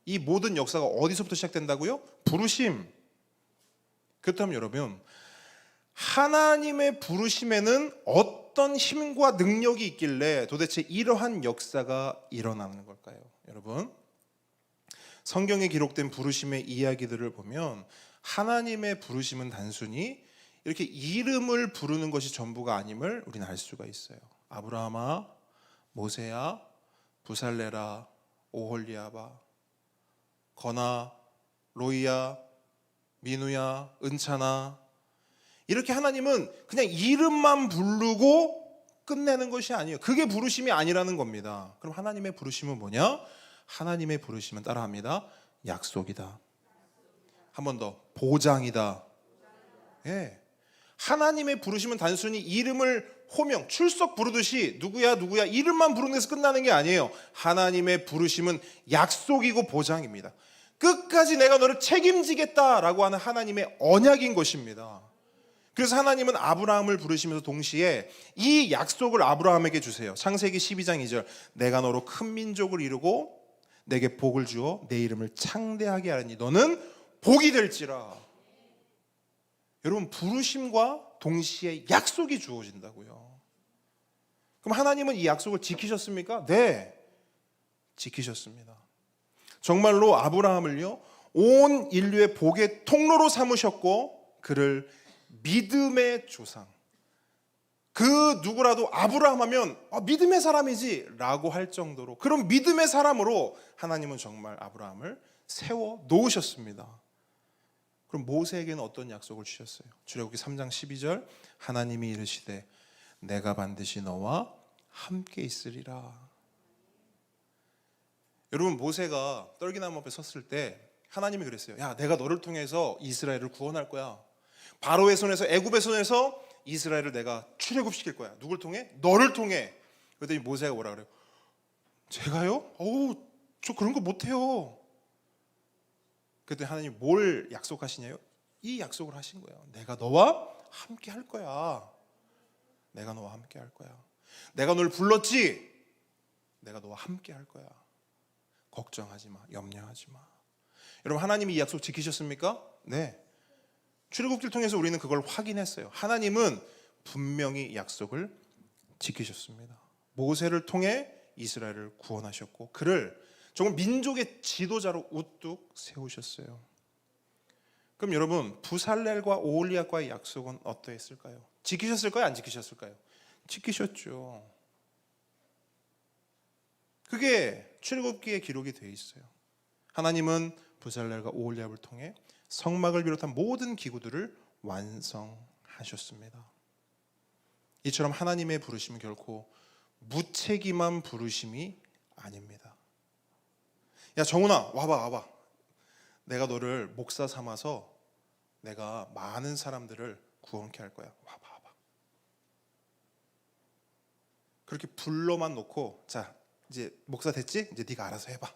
이 모든 역사가 어디서부터 시작된다고요? 부르심. 그렇다면 여러분, 하나님의 부르심에는 어떤 힘과 능력이 있길래 도대체 이러한 역사가 일어나는 걸까요? 여러분, 성경에 기록된 부르심의 이야기들을 보면 하나님의 부르심은 단순히 이렇게 이름을 부르는 것이 전부가 아님을 우리는 알 수가 있어요. 아브라함아, 모세야, 부살레라, 오홀리압아, 거나, 로이야, 민우야, 은찬아, 이렇게 하나님은 그냥 이름만 부르고 끝내는 것이 아니에요. 그게 부르심이 아니라는 겁니다. 그럼 하나님의 부르심은 뭐냐? 하나님의 부르심은 따라합니다. 약속이다. 한 번 더, 보장이다. 예. 하나님의 부르심은 단순히 이름을 호명, 출석 부르듯이 누구야 누구야 이름만 부르는 데서 끝나는 게 아니에요. 하나님의 부르심은 약속이고 보장입니다. 끝까지 내가 너를 책임지겠다라고 하는 하나님의 언약인 것입니다. 그래서 하나님은 아브라함을 부르시면서 동시에 이 약속을 아브라함에게 주세요. 창세기 12장 2절, 내가 너로 큰 민족을 이루고 내게 복을 주어 내 이름을 창대하게 하리니 너는 복이 될지라. 여러분, 부르심과 동시에 약속이 주어진다고요. 그럼 하나님은 이 약속을 지키셨습니까? 네, 지키셨습니다. 정말로 아브라함을요, 온 인류의 복의 통로로 삼으셨고 그를 믿음의 조상, 그 누구라도 아브라함 하면 믿음의 사람이지 라고 할 정도로, 그런 믿음의 사람으로 하나님은 정말 아브라함을 세워 놓으셨습니다. 그럼 모세에게는 어떤 약속을 주셨어요? 출애굽기 3장 12절, 하나님이 이르시되 내가 반드시 너와 함께 있으리라. 여러분, 모세가 떨기나무 앞에 섰을 때 하나님이 그랬어요. 야, 내가 너를 통해서 이스라엘을 구원할 거야. 바로의 손에서, 애굽의 손에서 이스라엘을 내가 출애굽시킬 거야. 누굴 통해? 너를 통해. 그랬더니 모세가 뭐라 그래요? 제가요? 저 그런 거 못해요. 그랬더니 하나님이 뭘 약속하시냐요? 이 약속을 하신 거예요. 내가 너와 함께 할 거야. 내가 너와 함께 할 거야. 내가 널 불렀지? 내가 너와 함께 할 거야. 걱정하지 마. 염려하지 마. 여러분, 하나님이 이 약속 지키셨습니까? 네. 출애굽기를 통해서 우리는 그걸 확인했어요. 하나님은 분명히 약속을 지키셨습니다. 모세를 통해 이스라엘을 구원하셨고 그를 정말 민족의 지도자로 우뚝 세우셨어요. 그럼 여러분, 부살렐과 오홀리압과의 약속은 어떠했을까요? 지키셨을까요? 안 지키셨을까요? 지키셨죠. 그게 출애굽기에 기록이 되어 있어요. 하나님은 부살렐과 오홀리압을 통해 성막을 비롯한 모든 기구들을 완성하셨습니다. 이처럼 하나님의 부르심은 결코 무책임한 부르심이 아닙니다. 야, 정훈아, 와봐. 내가 너를 목사 삼아서 내가 많은 사람들을 구원케 할 거야. 와봐. 그렇게 불러만 놓고, 자, 이제 목사 됐지? 이제 네가 알아서 해봐.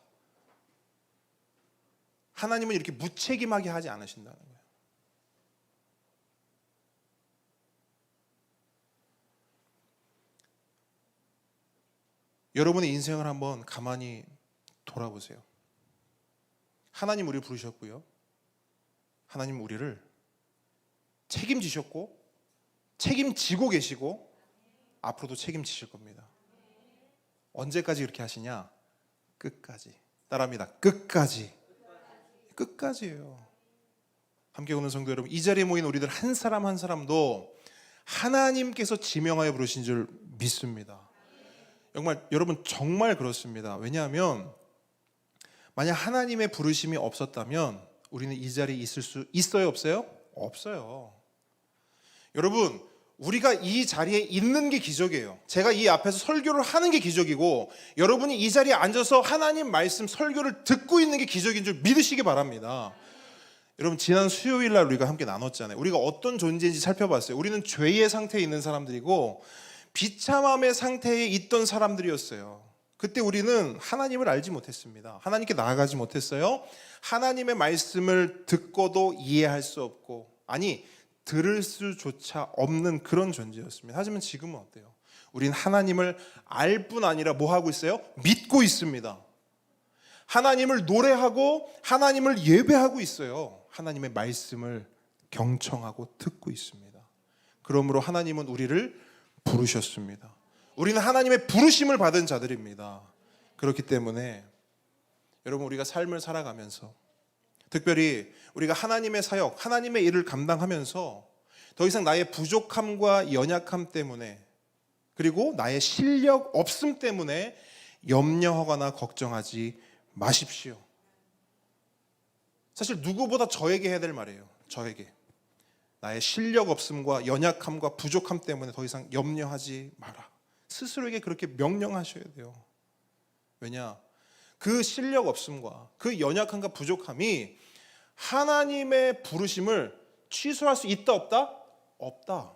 하나님은 이렇게 무책임하게 하지 않으신다는 거예요. 여러분의 인생을 한번 가만히 돌아보세요. 하나님 우리를 부르셨고요. 하나님 우리를 책임지셨고 책임지고 계시고 앞으로도 책임지실 겁니다. 언제까지 그렇게 하시냐? 끝까지. 따라합니다. 끝까지예요. 함께 오는 성도 여러분, 이 자리에 모인 우리들 한 사람 한 사람도 하나님께서 지명하여 부르신 줄 믿습니다. 정말 여러분, 정말 그렇습니다. 왜냐하면 만약 하나님의 부르심이 없었다면 우리는 이 자리에 있을 수 있어요, 없어요? 없어요. 여러분, 우리가 이 자리에 있는 게 기적이에요. 제가 이 앞에서 설교를 하는 게 기적이고 여러분이 이 자리에 앉아서 하나님 말씀 설교를 듣고 있는 게 기적인 줄 믿으시기 바랍니다. 여러분, 지난 수요일 날 우리가 함께 나눴잖아요. 우리가 어떤 존재인지 살펴봤어요. 우리는 죄의 상태에 있는 사람들이고 비참함의 상태에 있던 사람들이었어요. 그때 우리는 하나님을 알지 못했습니다. 하나님께 나아가지 못했어요. 하나님의 말씀을 듣고도 이해할 수 없고, 아니 들을 수조차 없는 그런 존재였습니다. 하지만 지금은 어때요? 우린 하나님을 알 뿐 아니라 뭐 하고 있어요? 믿고 있습니다. 하나님을 노래하고 하나님을 예배하고 있어요. 하나님의 말씀을 경청하고 듣고 있습니다. 그러므로 하나님은 우리를 부르셨습니다. 우리는 하나님의 부르심을 받은 자들입니다. 그렇기 때문에 여러분, 우리가 삶을 살아가면서 특별히 우리가 하나님의 사역, 하나님의 일을 감당하면서 더 이상 나의 부족함과 연약함 때문에, 그리고 나의 실력 없음 때문에 염려하거나 걱정하지 마십시오. 사실 누구보다 저에게 해야 될 말이에요. 저에게. 나의 실력 없음과 연약함과 부족함 때문에 더 이상 염려하지 마라. 스스로에게 그렇게 명령하셔야 돼요. 왜냐? 그 실력 없음과 그 연약함과 부족함이 하나님의 부르심을 취소할 수 있다 없다? 없다.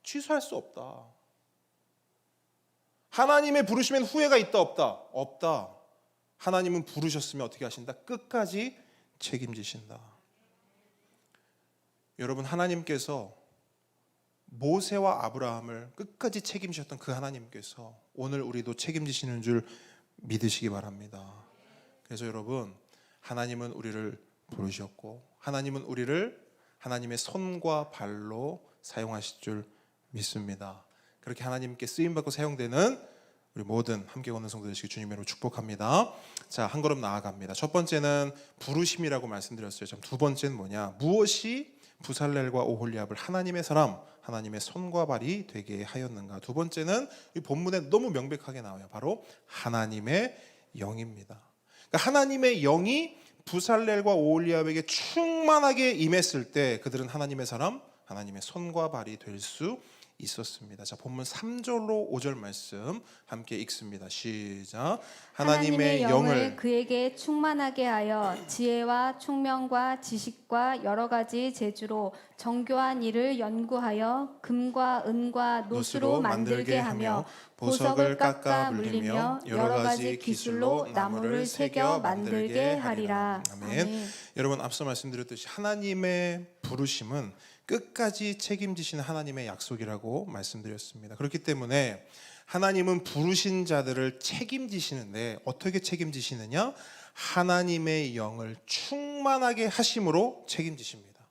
취소할 수 없다. 하나님의 부르심엔 후회가 있다 없다? 없다. 하나님은 부르셨으면 어떻게 하신다? 끝까지 책임지신다. 여러분, 하나님께서 모세와 아브라함을 끝까지 책임지셨던 그 하나님께서 오늘 우리도 책임지시는 줄 믿으시기 바랍니다. 그래서 여러분, 하나님은 우리를 부르셨고 하나님은 우리를 하나님의 손과 발로 사용하실 줄 믿습니다. 그렇게 하나님께 쓰임받고 사용되는 우리 모든 함께 걷는 성도들 되시기 주님으로 축복합니다. 자, 한 걸음 나아갑니다. 첫 번째는 부르심이라고 말씀드렸어요. 두 번째는 뭐냐? 무엇이 부살렐과 오홀리압을 하나님의 사람, 하나님의 손과 발이 되게 하였는가? 두 번째는 이 본문에 너무 명백하게 나와요. 바로 하나님의 영입니다. 그러니까 하나님의 영이 부살렐과 오홀리압에게 충만하게 임했을 때 그들은 하나님의 사람, 하나님의 손과 발이 될 수 있었습니다. 자, 본문 3절로 5절 말씀 함께 읽습니다. 시작. 하나님의 영을 그에게 충만하게 하여 지혜와 총명과 지식과 여러 가지 재주로 정교한 일을 연구하여 금과 은과 노수로 만들게 하며 보석을 깎아 물리며 여러 가지 기술로 나무를 새겨 만들게 하리라. 아멘. 여러분, 앞서 말씀드렸듯이 하나님의 부르심은 끝까지 책임지시는 하나님의 약속이라고 말씀드렸습니다. 그렇기 때문에 하나님은 부르신 자들을 책임지시는데 어떻게 책임지시느냐? 하나님의 영을 충만하게 하심으로 책임지십니다.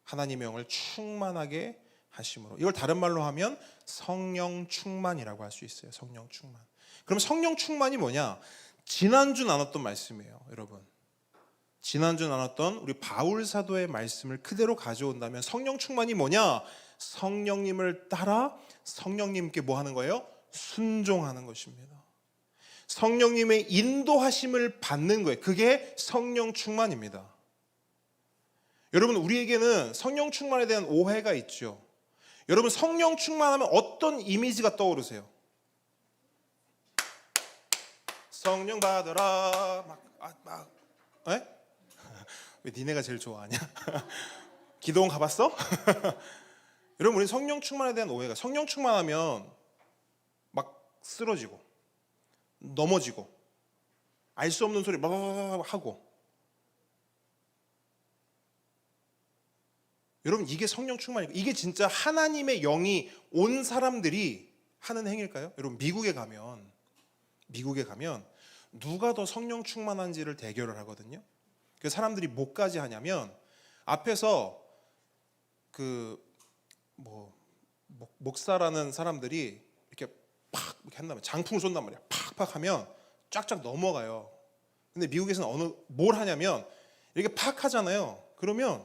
하나님의 영을 충만하게 하심으로. 이걸 다른 말로 하면 성령 충만이라고 할 수 있어요. 성령 충만. 그럼 성령 충만이 뭐냐? 지난주 나눴던 말씀이에요, 여러분. 지난주 나눴던 우리 바울 사도의 말씀을 그대로 가져온다면 성령 충만이 뭐냐? 성령님을 따라 성령님께 뭐 하는 거예요? 순종하는 것입니다. 성령님의 인도하심을 받는 거예요. 그게 성령 충만입니다. 여러분, 우리에게는 성령 충만에 대한 오해가 있죠. 여러분, 성령 충만하면 어떤 이미지가 떠오르세요? 성령 받으라 에? 왜 니네가 제일 좋아하냐? 기도원 가봤어? 여러분, 우리 성령 충만에 대한 오해가, 성령 충만하면 막 쓰러지고 넘어지고 알 수 없는 소리 막 하고. 여러분, 이게 성령 충만이고 이게 진짜 하나님의 영이 온 사람들이 하는 행위일까요? 여러분, 미국에 가면 누가 더 성령 충만한지를 대결을 하거든요. 그 사람들이 뭐까지 하냐면 앞에서 목사라는 사람들이 이렇게 팍 이렇게 한다면 장풍을 쏜단 말이야. 팍팍 하면 쫙쫙 넘어가요. 근데 미국에서는 뭘 하냐면 이렇게 팍 하잖아요. 그러면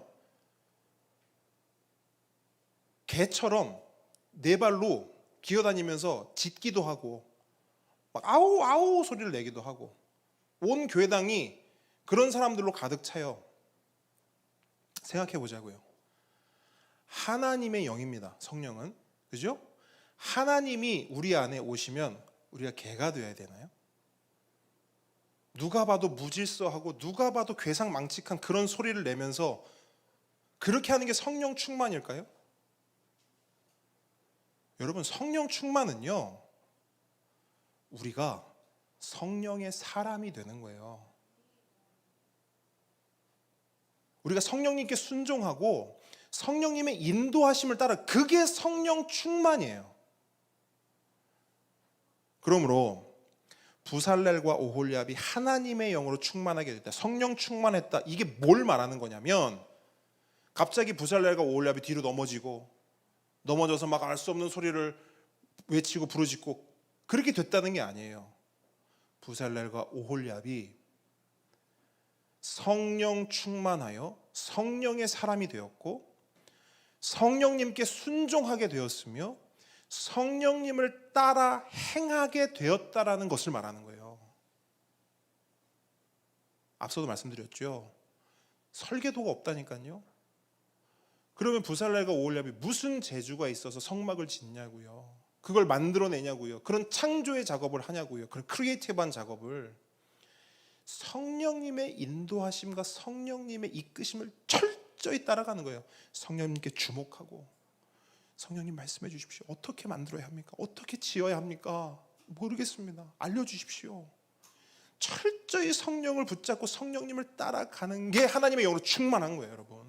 개처럼 네 발로 기어다니면서 짖기도 하고 막 아우 아우 소리를 내기도 하고 온 교회당이 그런 사람들로 가득 차요. 생각해 보자고요. 하나님의 영입니다. 성령은. 그죠? 하나님이 우리 안에 오시면 우리가 개가 되어야 되나요? 누가 봐도 무질서하고 누가 봐도 괴상망측한 그런 소리를 내면서 그렇게 하는 게 성령 충만일까요? 여러분, 성령 충만은요, 우리가 성령의 사람이 되는 거예요. 우리가 성령님께 순종하고 성령님의 인도하심을 따라, 그게 성령 충만이에요. 그러므로 부살렐과 오홀리압이 하나님의 영으로 충만하게 됐다, 성령 충만했다, 이게 뭘 말하는 거냐면 갑자기 부살렐과 오홀리압이 뒤로 넘어져서 막 알 수 없는 소리를 외치고 부르짖고 그렇게 됐다는 게 아니에요. 부살렐과 오홀리압이 성령 충만하여 성령의 사람이 되었고 성령님께 순종하게 되었으며 성령님을 따라 행하게 되었다라는 것을 말하는 거예요. 앞서도 말씀드렸죠. 설계도가 없다니까요. 그러면 부살렐과 오홀리압이 무슨 재주가 있어서 성막을 짓냐고요. 그걸 만들어내냐고요. 그런 창조의 작업을 하냐고요. 그런 크리에이티브한 작업을. 성령님의 인도하심과 성령님의 이끄심을 철저히 따라가는 거예요. 성령님께 주목하고, 성령님 말씀해 주십시오. 어떻게 만들어야 합니까? 어떻게 지어야 합니까? 모르겠습니다. 알려주십시오. 철저히 성령을 붙잡고 성령님을 따라가는 게 하나님의 영으로 충만한 거예요, 여러분.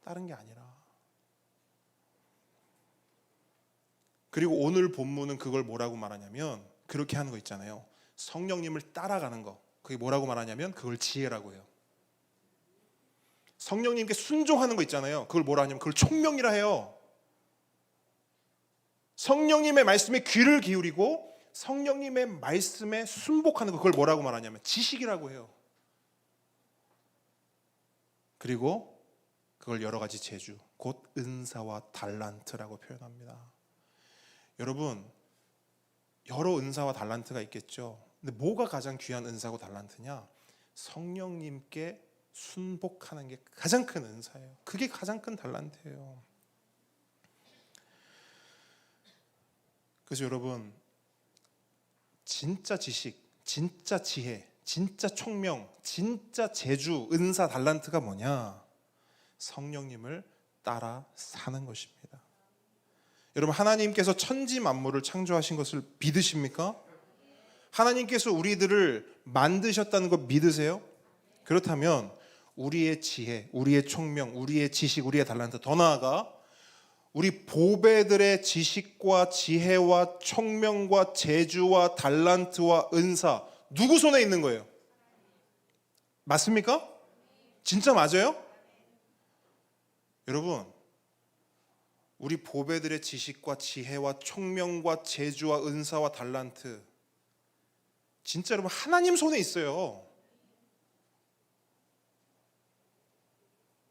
다른 게 아니라. 그리고 오늘 본문은 그걸 뭐라고 말하냐면, 그렇게 하는 거 있잖아요. 성령님을 따라가는 거. 그게 뭐라고 말하냐면 그걸 지혜라고 해요. 성령님께 순종하는 거 있잖아요. 그걸 뭐라 하냐면 그걸 총명이라 해요. 성령님의 말씀에 귀를 기울이고 성령님의 말씀에 순복하는 거, 그걸 뭐라고 말하냐면 지식이라고 해요. 그리고 그걸 여러 가지 재주, 곧 은사와 달란트라고 표현합니다. 여러분, 여러 은사와 달란트가 있겠죠. 근데 뭐가 가장 귀한 은사고 달란트냐? 성령님께 순복하는 게 가장 큰 은사예요. 그게 가장 큰 달란트예요. 그래서 여러분, 진짜 지식, 진짜 지혜, 진짜 총명, 진짜 재주, 은사, 달란트가 뭐냐? 성령님을 따라 사는 것입니다. 여러분, 하나님께서 천지 만물을 창조하신 것을 믿으십니까? 하나님께서 우리들을 만드셨다는 거 믿으세요? 그렇다면 우리의 지혜, 우리의 총명, 우리의 지식, 우리의 달란트, 더 나아가 우리 보배들의 지식과 지혜와 총명과 재주와 달란트와 은사, 누구 손에 있는 거예요? 맞습니까? 진짜 맞아요? 여러분, 우리 보배들의 지식과 지혜와 총명과 재주와 은사와 달란트, 진짜 여러분 하나님 손에 있어요.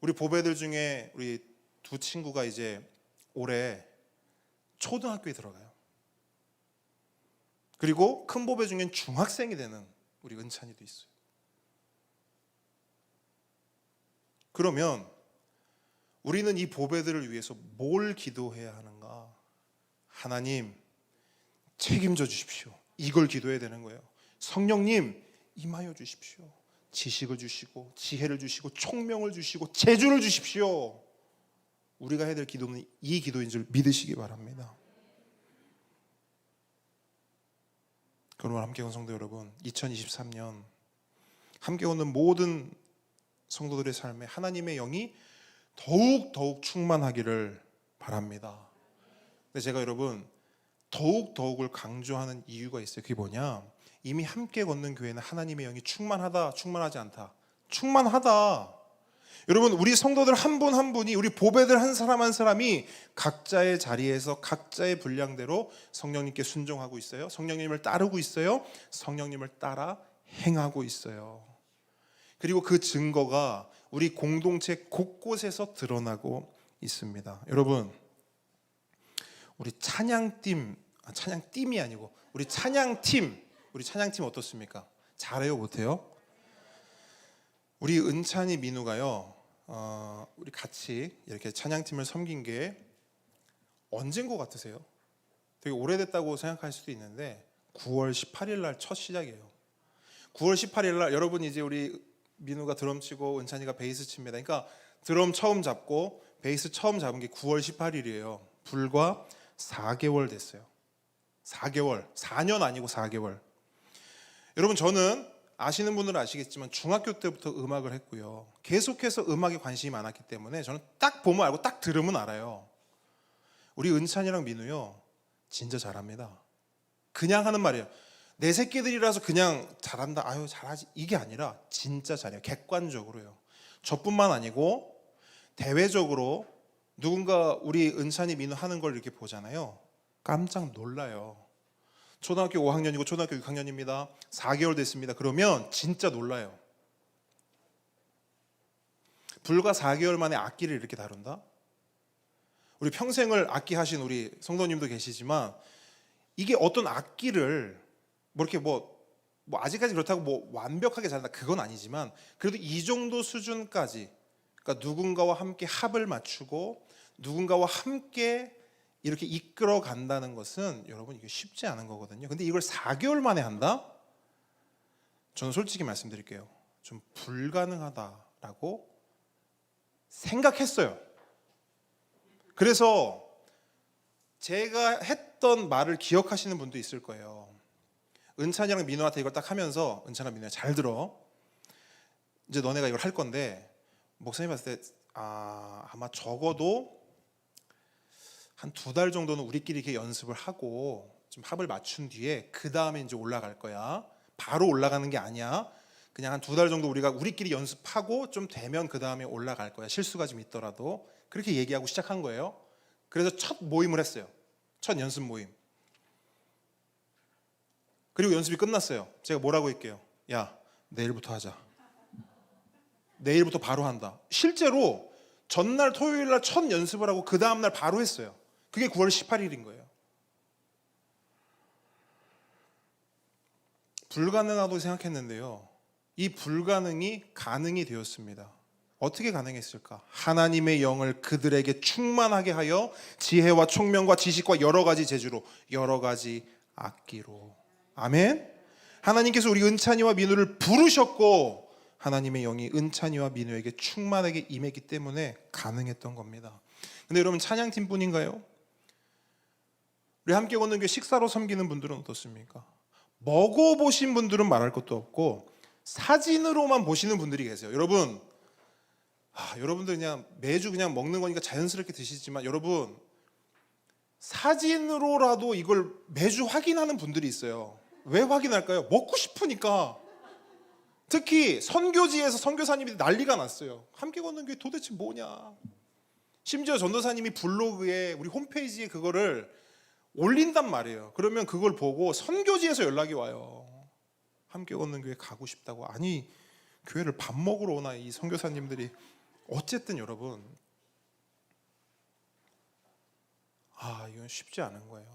우리 보배들 중에 우리 두 친구가 이제 올해 초등학교에 들어가요. 그리고 큰 보배 중엔 중학생이 되는 우리 은찬이도 있어요. 그러면 우리는 이 보배들을 위해서 뭘 기도해야 하는가? 하나님, 책임져 주십시오. 이걸 기도해야 되는 거예요. 성령님, 임하여 주십시오. 지식을 주시고 지혜를 주시고 총명을 주시고 재주를 주십시오. 우리가 해야 될 기도는 이 기도인 줄 믿으시기 바랍니다. 그러면 함께 온 성도 여러분, 2023년 함께 오는 모든 성도들의 삶에 하나님의 영이 더욱 충만하기를 바랍니다. 근데 제가 여러분 더욱을 강조하는 이유가 있어요. 그게 뭐냐? 이미 함께 걷는 교회는 하나님의 영이 충만하다, 충만하지 않다. 충만하다. 여러분, 우리 성도들 한 분 한 분이, 우리 보배들 한 사람 한 사람이 각자의 자리에서 각자의 분량대로 성령님께 순종하고 있어요. 성령님을 따르고 있어요. 성령님을 따라 행하고 있어요. 그리고 그 증거가 우리 공동체 곳곳에서 드러나고 있습니다. 여러분, 우리 찬양팀이 아니고 우리 찬양팀 어떻습니까? 잘해요, 못해요? 우리 은찬이 민우가요, 우리 같이 이렇게 찬양팀을 섬긴 게 언제인 것 같으세요? 되게 오래됐다고 생각할 수도 있는데 9월 18일 날 첫 시작이에요. 9월 18일 날 여러분, 이제 우리 민우가 드럼 치고 은찬이가 베이스 칩니다. 그러니까 드럼 처음 잡고 베이스 처음 잡은 게 9월 18일이에요. 불과 4개월 됐어요. 4개월, 4년 아니고 4개월. 여러분, 저는 아시는 분들은 아시겠지만 중학교 때부터 음악을 했고요. 계속해서 음악에 관심이 많았기 때문에 저는 딱 보면 알고 딱 들으면 알아요. 우리 은찬이랑 민우요, 진짜 잘합니다. 그냥 하는 말이에요. 내 새끼들이라서 그냥 잘한다, 아유 잘하지, 이게 아니라 진짜 잘해요. 객관적으로요. 저뿐만 아니고 대외적으로 누군가 우리 은찬이 민우 하는 걸 이렇게 보잖아요. 깜짝 놀라요. 초등학교 5학년이고 초등학교 6학년입니다. 4개월 됐습니다. 그러면 진짜 놀라요. 불과 4개월 만에 악기를 이렇게 다룬다? 우리 평생을 악기 하신 우리 성도님도 계시지만 이게 어떤 악기를 이렇게 아직까지 그렇다고 완벽하게 잘한다, 그건 아니지만 그래도 이 정도 수준까지 그러니까 누군가와 함께 합을 맞추고 누군가와 함께 이렇게 이끌어 간다는 것은 여러분 이게 쉽지 않은 거거든요. 근데 이걸 4개월 만에 한다? 저는 솔직히 말씀드릴게요. 좀 불가능하다라고 생각했어요. 그래서 제가 했던 말을 기억하시는 분도 있을 거예요. 은찬이랑 민호한테 이걸 딱 하면서 은찬아 민호야 잘 들어. 이제 너네가 이걸 할 건데 목사님 봤을 때 아마 적어도 한 2달 정도는 우리끼리 이렇게 연습을 하고 좀 합을 맞춘 뒤에 그 다음에 이제 올라갈 거야. 바로 올라가는 게 아니야. 그냥 한 2달 정도 우리가 우리끼리 연습하고 좀 되면 그 다음에 올라갈 거야. 실수가 좀 있더라도. 그렇게 얘기하고 시작한 거예요. 그래서 첫 모임을 했어요. 첫 연습 모임. 그리고 연습이 끝났어요. 제가 뭐라고 할게요. 야, 내일부터 하자. 내일부터 바로 한다. 실제로 전날 토요일 날 첫 연습을 하고 그 다음 날 바로 했어요. 그게 9월 18일인 거예요. 불가능하다고 생각했는데요. 이 불가능이 가능이 되었습니다. 어떻게 가능했을까? 하나님의 영을 그들에게 충만하게 하여 지혜와 총명과 지식과 여러 가지 재주로, 여러 가지 악기로. 아멘. 하나님께서 우리 은찬이와 민우를 부르셨고 하나님의 영이 은찬이와 민우에게 충만하게 임했기 때문에 가능했던 겁니다. 근데 여러분 찬양팀 뿐인가요? 우리 함께 걷는 교회 식사로 섬기는 분들은 어떻습니까? 먹어보신 분들은 말할 것도 없고 사진으로만 보시는 분들이 계세요. 여러분, 여러분들 그냥 매주 그냥 먹는 거니까 자연스럽게 드시지만 여러분 사진으로라도 이걸 매주 확인하는 분들이 있어요. 왜 확인할까요? 먹고 싶으니까. 특히 선교지에서 선교사님이 난리가 났어요. 함께 걷는 교회 도대체 뭐냐. 심지어 전도사님이 블로그에 우리 홈페이지에 그거를 올린단 말이에요. 그러면 그걸 보고 선교지에서 연락이 와요. 함께 걷는 교회 가고 싶다고. 아니 교회를 밥 먹으러 오나 이 선교사님들이. 어쨌든 여러분 이건 쉽지 않은 거예요.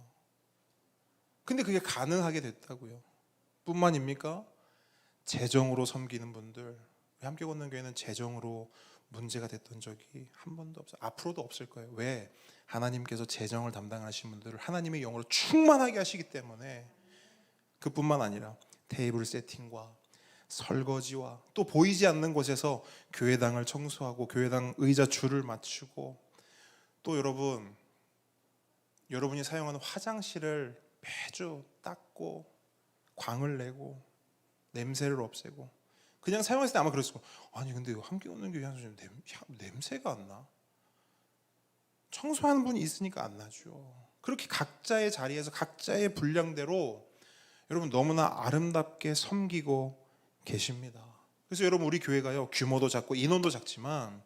근데 그게 가능하게 됐다고요. 뿐만입니까? 재정으로 섬기는 분들, 함께 걷는 교회는 재정으로 문제가 됐던 적이 한 번도 없어요. 앞으로도 없을 거예요. 왜? 하나님께서 재정을 담당하신 분들을 하나님의 영으로 충만하게 하시기 때문에. 그뿐만 아니라 테이블 세팅과 설거지와 또 보이지 않는 곳에서 교회당을 청소하고 교회당 의자 줄을 맞추고 또 여러분이 사용하는 화장실을 매주 닦고 광을 내고 냄새를 없애고. 그냥 사용했을 때 아마 그랬을 거예요. 아니 근데 함께 걷는 교회 하는 냄새가 안 나? 청소하는 분이 있으니까 안 나죠. 그렇게 각자의 자리에서 각자의 분량대로 여러분 너무나 아름답게 섬기고 계십니다. 그래서 여러분 우리 교회가요 규모도 작고 인원도 작지만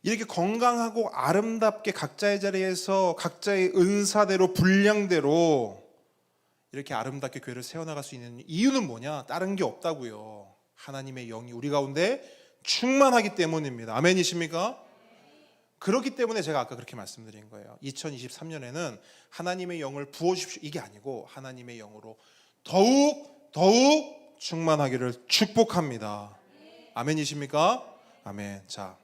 이렇게 건강하고 아름답게 각자의 자리에서 각자의 은사대로 분량대로 이렇게 아름답게 교회를 세워나갈 수 있는 이유는 뭐냐? 다른 게 없다고요. 하나님의 영이 우리 가운데 충만하기 때문입니다. 아멘이십니까? 그렇기 때문에 제가 아까 그렇게 말씀드린 거예요. 2023년에는 하나님의 영을 부어주십시오 이게 아니고 하나님의 영으로 더욱 충만하기를 축복합니다. 아멘이십니까? 아멘. 자,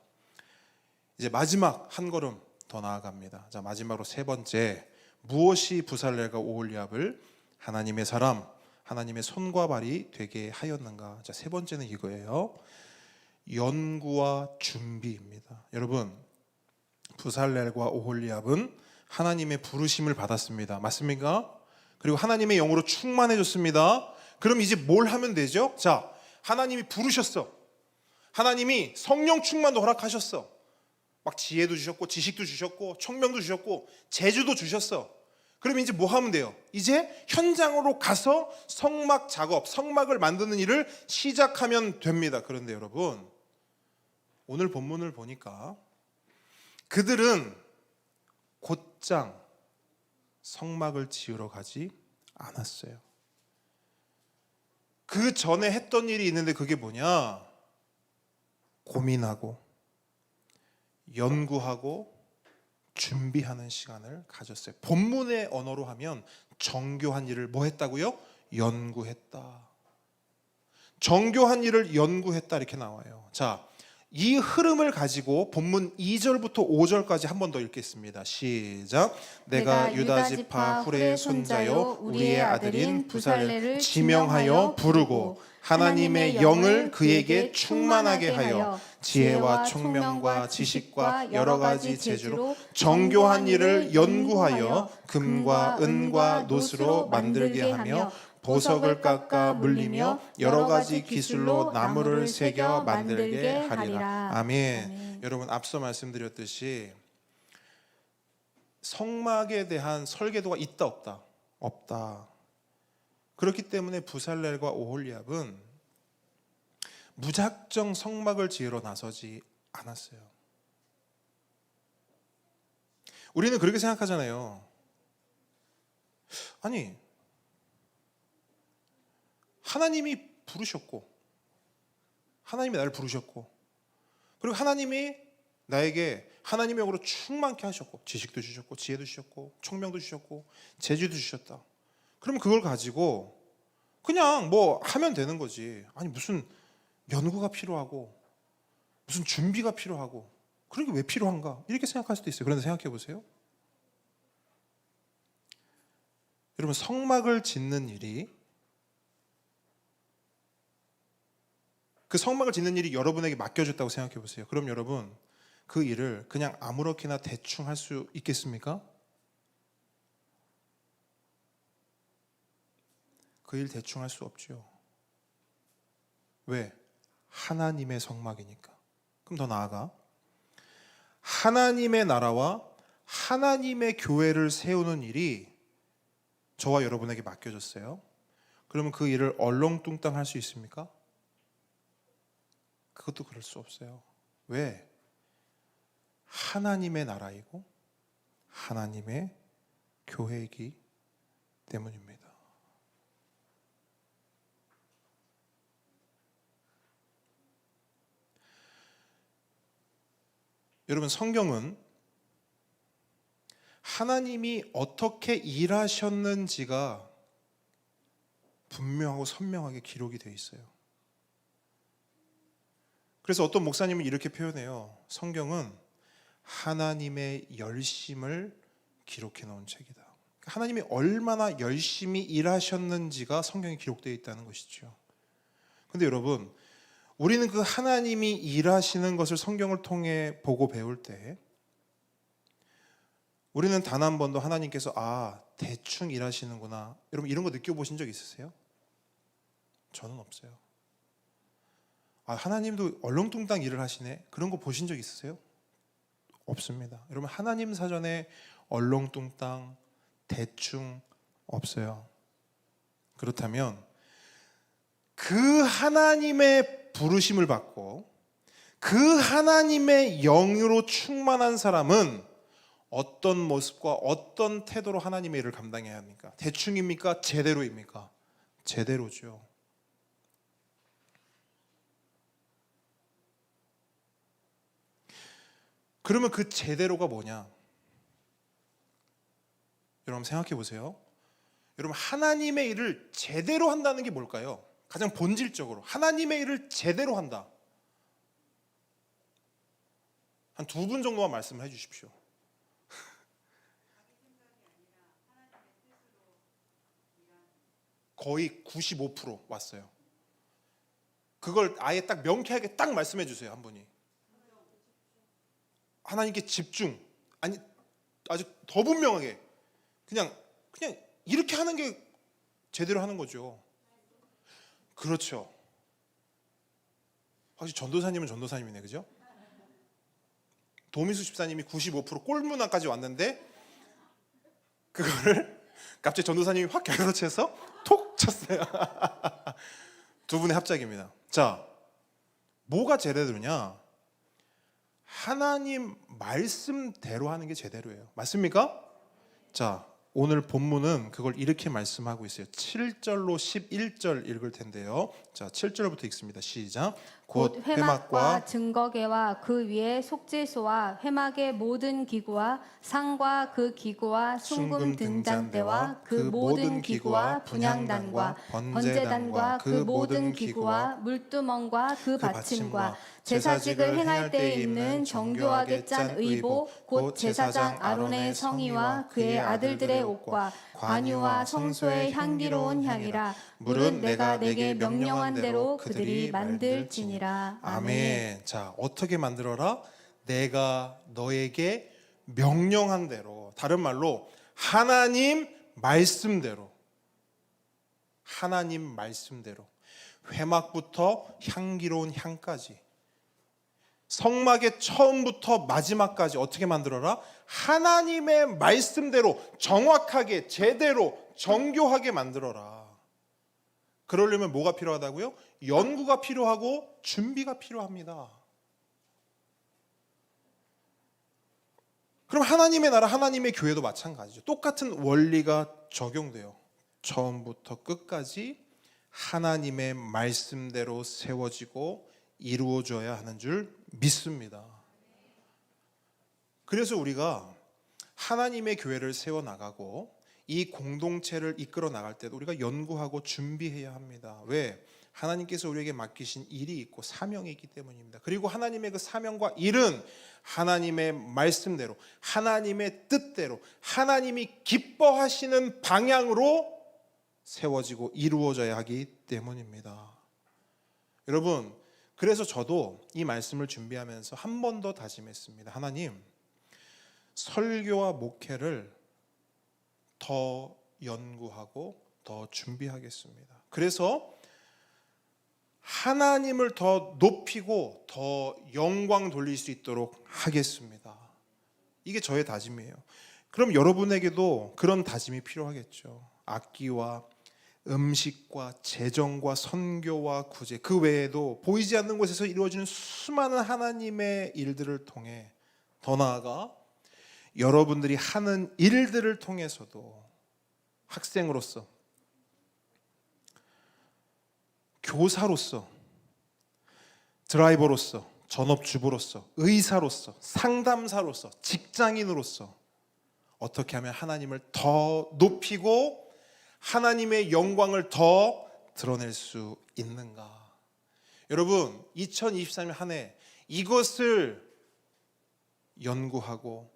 이제 마지막 한 걸음 더 나아갑니다. 자, 마지막으로 세 번째, 무엇이 부살렐과 오홀리압을 하나님의 사람, 하나님의 손과 발이 되게 하였는가? 자, 세 번째는 이거예요. 연구와 준비입니다. 여러분, 부살렐과 오홀리압은 하나님의 부르심을 받았습니다. 맞습니까? 그리고 하나님의 영으로 충만해졌습니다. 그럼 이제 뭘 하면 되죠? 자, 하나님이 부르셨어. 하나님이 성령 충만도 허락하셨어. 막 지혜도 주셨고 지식도 주셨고 총명도 주셨고 재주도 주셨어. 그럼 이제 뭐 하면 돼요? 이제 현장으로 가서 성막 작업, 성막을 만드는 일을 시작하면 됩니다. 그런데 여러분, 오늘 본문을 보니까 그들은 곧장 성막을 지으러 가지 않았어요. 그 전에 했던 일이 있는데 그게 뭐냐? 고민하고 연구하고 준비하는 시간을 가졌어요. 본문의 언어로 하면 정교한 일을 뭐 했다고요? 연구했다. 정교한 일을 연구했다 이렇게 나와요. 자, 이 흐름을 가지고 본문 2절부터 5절까지 한 번 더 읽겠습니다. 시작. 내가 유다 지파 훌의 손자요 우리의 아들인 부살레를 지명하여 부르고 하나님의 영을 그에게 충만하게 하여 지혜와 총명과 지식과 여러 가지 재주로 정교한 일을 연구하여 금과 은과 노스로 만들게 하며 보석을 깎아 물리며 여러 가지 기술로 나무를 새겨 만들게 하리라. 아멘. 여러분, 앞서 말씀드렸듯이 성막에 대한 설계도가 있다 없다? 없다. 그렇기 때문에 부살렐과 오홀리압은 무작정 성막을 지으러 나서지 않았어요. 우리는 그렇게 생각하잖아요. 아니, 하나님이 부르셨고, 하나님이 나를 부르셨고, 그리고 하나님이 나에게 하나님의 영으로 충만케 하셨고, 지식도 주셨고, 지혜도 주셨고, 총명도 주셨고, 재주도 주셨다. 그러면 그걸 가지고 그냥 뭐 하면 되는 거지. 아니, 무슨 연구가 필요하고 무슨 준비가 필요하고 그런 게 왜 필요한가? 이렇게 생각할 수도 있어요. 그런데 생각해 보세요. 여러분, 성막을 짓는 일이, 그 성막을 짓는 일이 여러분에게 맡겨졌다고 생각해 보세요. 그럼 여러분, 그 일을 그냥 아무렇게나 대충 할 수 있겠습니까? 그 일 대충 할 수 없죠. 왜? 하나님의 성막이니까. 그럼 더 나아가 하나님의 나라와 하나님의 교회를 세우는 일이 저와 여러분에게 맡겨졌어요. 그러면 그 일을 얼렁뚱땅 할 수 있습니까? 그것도 그럴 수 없어요. 왜? 하나님의 나라이고 하나님의 교회이기 때문입니다. 여러분, 성경은 하나님이 어떻게 일하셨는지가 분명하고 선명하게 기록이 되어 있어요. 그래서 어떤 목사님은 이렇게 표현해요. 성경은 하나님의 열심을 기록해 놓은 책이다. 하나님이 얼마나 열심히 일하셨는지가 성경에 기록되어 있다는 것이죠. 그런데 여러분, 우리는 그 하나님이 일하시는 것을 성경을 통해 보고 배울 때 우리는 단 한 번도 하나님께서 대충 일하시는구나, 여러분 이런 거 느껴보신 적 있으세요? 저는 없어요. 하나님도 얼렁뚱땅 일을 하시네, 그런 거 보신 적 있으세요? 없습니다. 여러분, 하나님 사전에 얼렁뚱땅 대충 없어요. 그렇다면 그 하나님의 부르심을 받고 그 하나님의 영으로 충만한 사람은 어떤 모습과 어떤 태도로 하나님의 일을 감당해야 합니까? 대충입니까? 제대로입니까? 제대로죠. 그러면 그 제대로가 뭐냐? 여러분 생각해 보세요. 여러분, 하나님의 일을 제대로 한다는 게 뭘까요? 가장 본질적으로 하나님의 일을 제대로 한다. 한 두 분 정도만 말씀을 해주십시오. 거의 95% 왔어요. 그걸 아예 딱 명쾌하게 딱 말씀해 주세요. 한 분이. 하나님께 집중. 아니, 아주 더 분명하게 그냥 이렇게 하는 게 제대로 하는 거죠. 그렇죠. 확실히 전도사님은 전도사님이네, 그죠? 도미수 집사님이 95% 꼴문화까지 왔는데 그거를 갑자기 전도사님이 확 갸우러쳐서 톡 쳤어요. 두 분의 합작입니다. 자, 뭐가 제대로냐? 하나님 말씀대로 하는 게 제대로예요. 맞습니까? 자, 오늘 본문은 그걸 이렇게 말씀하고 있어요. 7절로 11절 읽을 텐데요. 자, 7절부터 읽습니다. 시작. 곧 회막과 증거계와 그 위에 속죄소와 회막의 모든 기구와 상과 그 기구와 순금 등잔대와 그 모든 기구와 분향단과 번제단과 그 모든 기구와 물두멍과 그 받침과 제사직을 행할 때에 입는 정교하게 짠 의복 곧 제사장 아론의 성의와 그의 아들들의 옷과 관유와 성소의 향기로운 향이라. 물은 내가 내게 명령한 대로 그들이 만들지니라. 아멘. 자, 어떻게 만들어라? 내가 너에게 명령한 대로, 다른 말로 하나님 말씀대로, 하나님 말씀대로 회막부터 향기로운 향까지, 성막의 처음부터 마지막까지 어떻게 만들어라? 하나님의 말씀대로 정확하게 제대로 정교하게 만들어라. 그러려면 뭐가 필요하다고요? 연구가 필요하고 준비가 필요합니다. 그럼 하나님의 나라, 하나님의 교회도 마찬가지죠. 똑같은 원리가 적용돼요. 처음부터 끝까지 하나님의 말씀대로 세워지고 이루어져야 하는 줄 믿습니다. 그래서 우리가 하나님의 교회를 세워나가고 이 공동체를 이끌어 나갈 때도 우리가 연구하고 준비해야 합니다. 왜? 하나님께서 우리에게 맡기신 일이 있고 사명이 있기 때문입니다. 그리고 하나님의 그 사명과 일은 하나님의 말씀대로, 하나님의 뜻대로, 하나님이 기뻐하시는 방향으로 세워지고 이루어져야 하기 때문입니다. 여러분, 그래서 저도 이 말씀을 준비하면서 한 번 더 다짐했습니다. 하나님, 설교와 목회를 더 연구하고 더 준비하겠습니다. 그래서 하나님을 더 높이고 더 영광 돌릴 수 있도록 하겠습니다. 이게 저의 다짐이에요. 그럼 여러분에게도 그런 다짐이 필요하겠죠. 악기와 음식과 재정과 선교와 구제, 그 외에도 보이지 않는 곳에서 이루어지는 수많은 하나님의 일들을 통해, 더 나아가 여러분들이 하는 일들을 통해서도 학생으로서, 교사로서, 드라이버로서, 전업주부로서, 의사로서, 상담사로서, 직장인으로서 어떻게 하면 하나님을 더 높이고 하나님의 영광을 더 드러낼 수 있는가? 여러분, 2023년 한 해 이것을 연구하고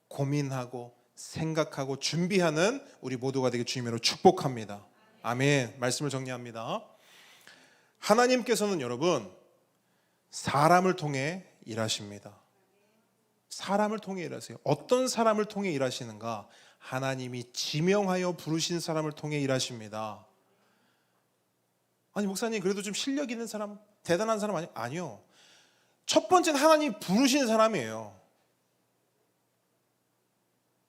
고민하고 생각하고 준비하는 우리 모두가 되게 주님으로 축복합니다. 아멘. 말씀을 정리합니다. 하나님께서는 여러분 사람을 통해 일하십니다. 사람을 통해 일하세요. 어떤 사람을 통해 일하시는가? 하나님이 지명하여 부르신 사람을 통해 일하십니다. 아니 목사님, 그래도 좀 실력 있는 사람, 대단한 사람 아니요. 첫 번째는 하나님 부르신 사람이에요.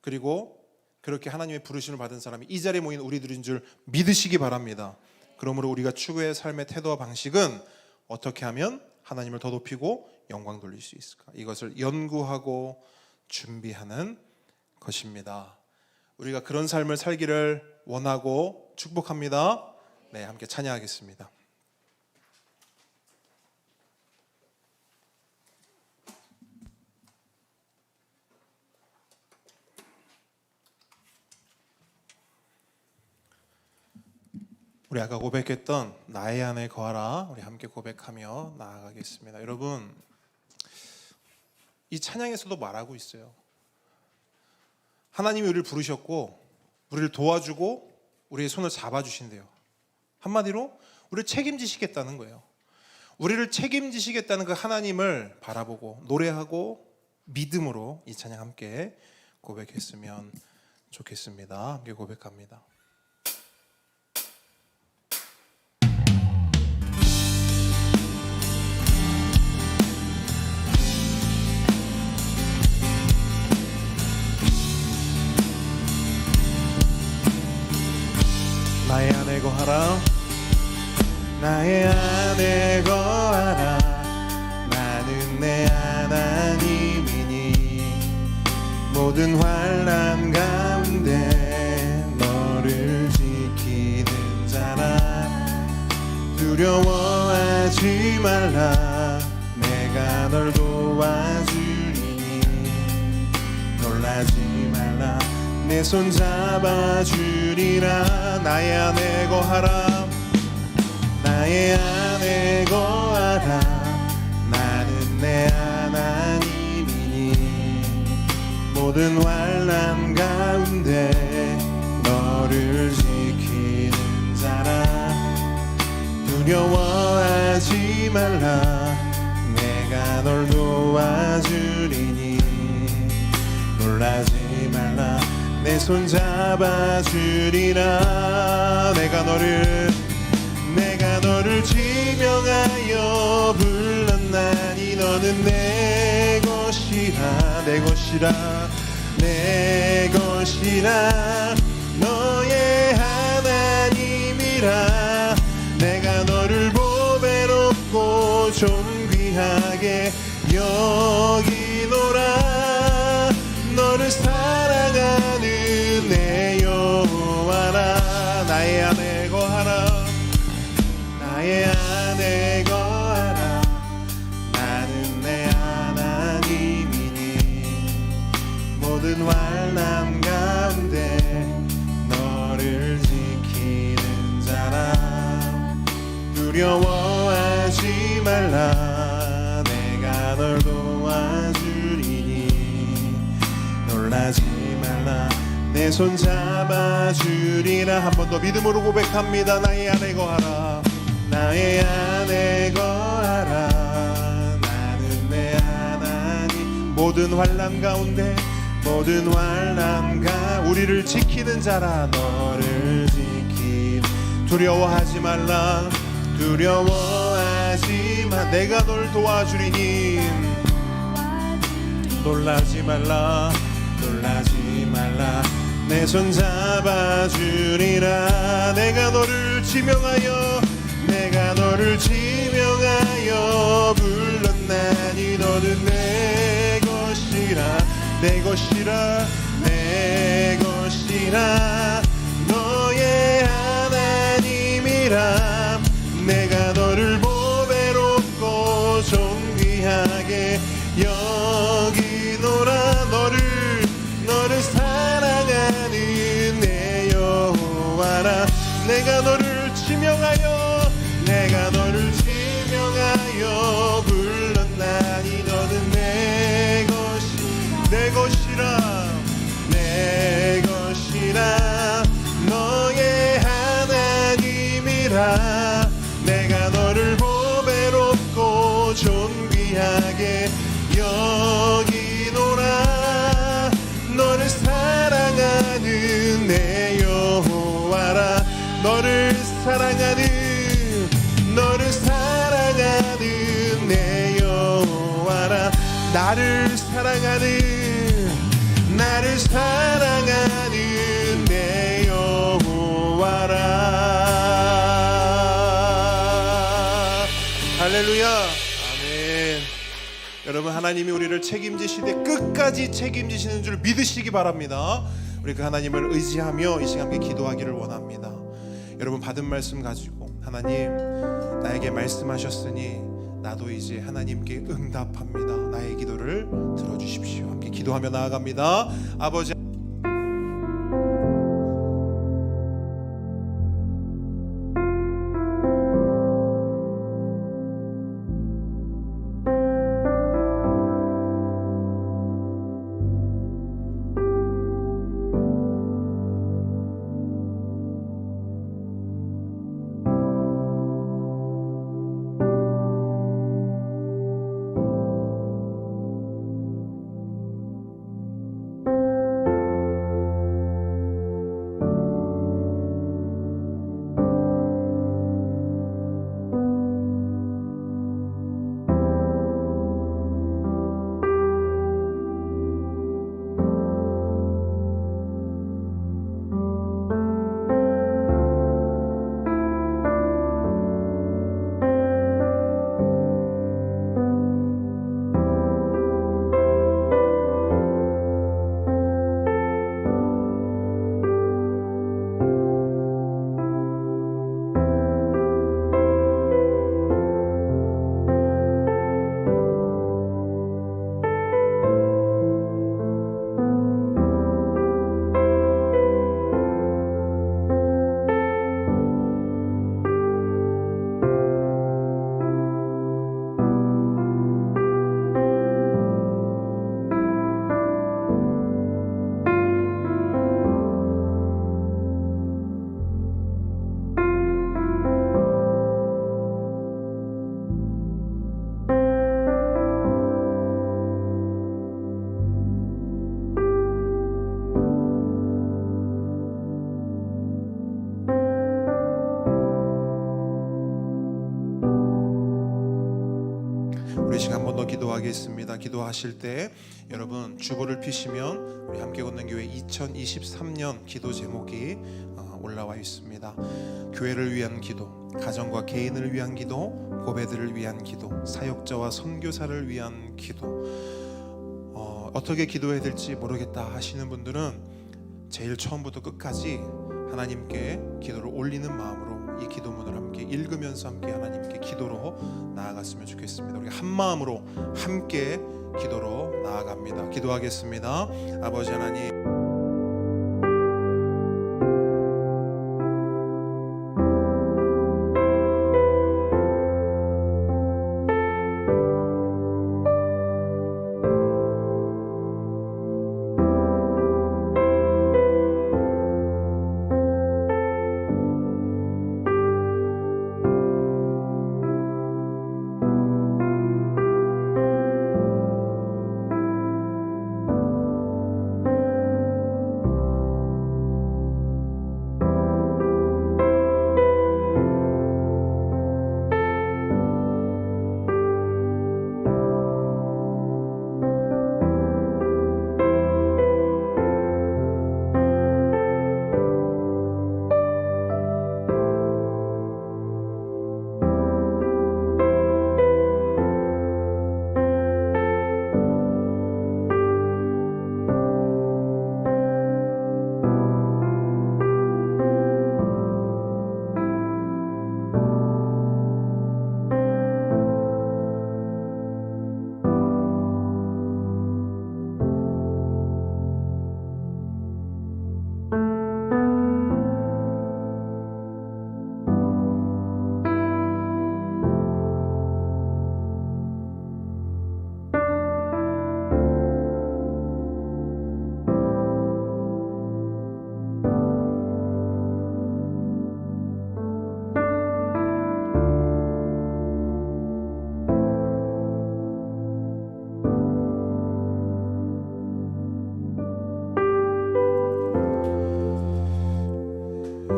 그리고 그렇게 하나님의 부르심을 받은 사람이 이 자리에 모인 우리들인 줄 믿으시기 바랍니다. 그러므로 우리가 추구의 삶의 태도와 방식은 어떻게 하면 하나님을 더 높이고 영광 돌릴 수 있을까? 이것을 연구하고 준비하는 것입니다. 우리가 그런 삶을 살기를 원하고 축복합니다. 네, 함께 찬양하겠습니다. 우리 아까 고백했던 나의 안에 거하라, 우리 함께 고백하며 나아가겠습니다. 여러분, 이 찬양에서도 말하고 있어요. 하나님이 우리를 부르셨고 우리를 도와주고 우리의 손을 잡아주신대요. 한마디로 우리를 책임지시겠다는 거예요. 우리를 책임지시겠다는 그 하나님을 바라보고 노래하고 믿음으로 이 찬양 함께 고백했으면 좋겠습니다. 함께 고백합니다. 나의 안에 거하라, 나의 안에 거하라. 나는 내 하나님이니 모든 환난 가운데 두려워하지 말라 내가 널 도와주리니 놀라지 말라 내 손 잡아주리라 나의 안에 거하라 나의 안에 거하라 나는 내 하나님이니 모든 환난 가운데 너를 지키는 자라 두려워하지 말라 내가 널 도와주리니 놀라지 말라 내 손 잡아주리라 내가 너를 지명하여 불렀나니 너는 내 것이라 내 것이라 내 것이라 너의 하나님이라 내가 너를 보배롭고 존귀하게 여기노라 너를 사랑하는 내 여호와라 나의 안에 거하라 나의 안에 거하라 나는 내 하나님이니 모든 환난 가운데 너를 지키는 자라 두려워하지 말라 내가 널 도와주리니 놀라지 말라 내 손 잡아주리라 한 번 더 믿음으로 고백합니다 나의 안에 거하라 나의 안에 거하라 나는 내 하나님 모든 환난 가운데 모든 환난 우리를 지키는 자라 너를 지키 두려워하지 말라 두려워하지 마 내가 널 도와주리니 놀라지 말라 내 손 잡아주리라 내가 너를 지명하여 불렀나니 너는 내 것이라 너의 하나님이라 내가 너를 보배롭고 존귀하게 여기노라 너를 사랑하는 내 여호와라 내가 너를 지명하여 불렀나니 너는 내 것이라 너의 하나님이라 내가 너를 보배롭고 존귀하게 여기노라 너를 사랑하는 내 여호와라 너를 사랑하는 내 여호와라 나를 사랑하는 내 여호와라 할렐루야 아멘. 여러분 하나님이 우리를 책임지시되 끝까지 책임지시는 줄 믿으시기 바랍니다. 우리 그 하나님을 의지하며 이 시간 함께 기도하기를 원합니다. 여러분 받은 말씀 가지고 하나님 나에게 말씀하셨으니 나도 이제 하나님께 응답합니다. 나의 기도를 들어주십시오. 함께 기도하며 나아갑니다. 아버지 더 기도하겠습니다. 기도하실 때 여러분 주보를 피시면 우리 함께 걷는 교회 2023년 기도 제목이 올라와 있습니다. 교회를 위한 기도, 가정과 개인을 위한 기도, 보배들을 위한 기도, 사역자와 선교사를 위한 기도. 어떻게 기도해야 될지 모르겠다 하시는 분들은 제일 처음부터 끝까지 하나님께 기도를 올리는 마음으로 이 기도문을 함께 읽으면서 함께 하나님께 기도로 나아갔으면 좋겠습니다. 우리가 한 마음으로 함께 기도로 나아갑니다. 기도하겠습니다. 아버지 하나님,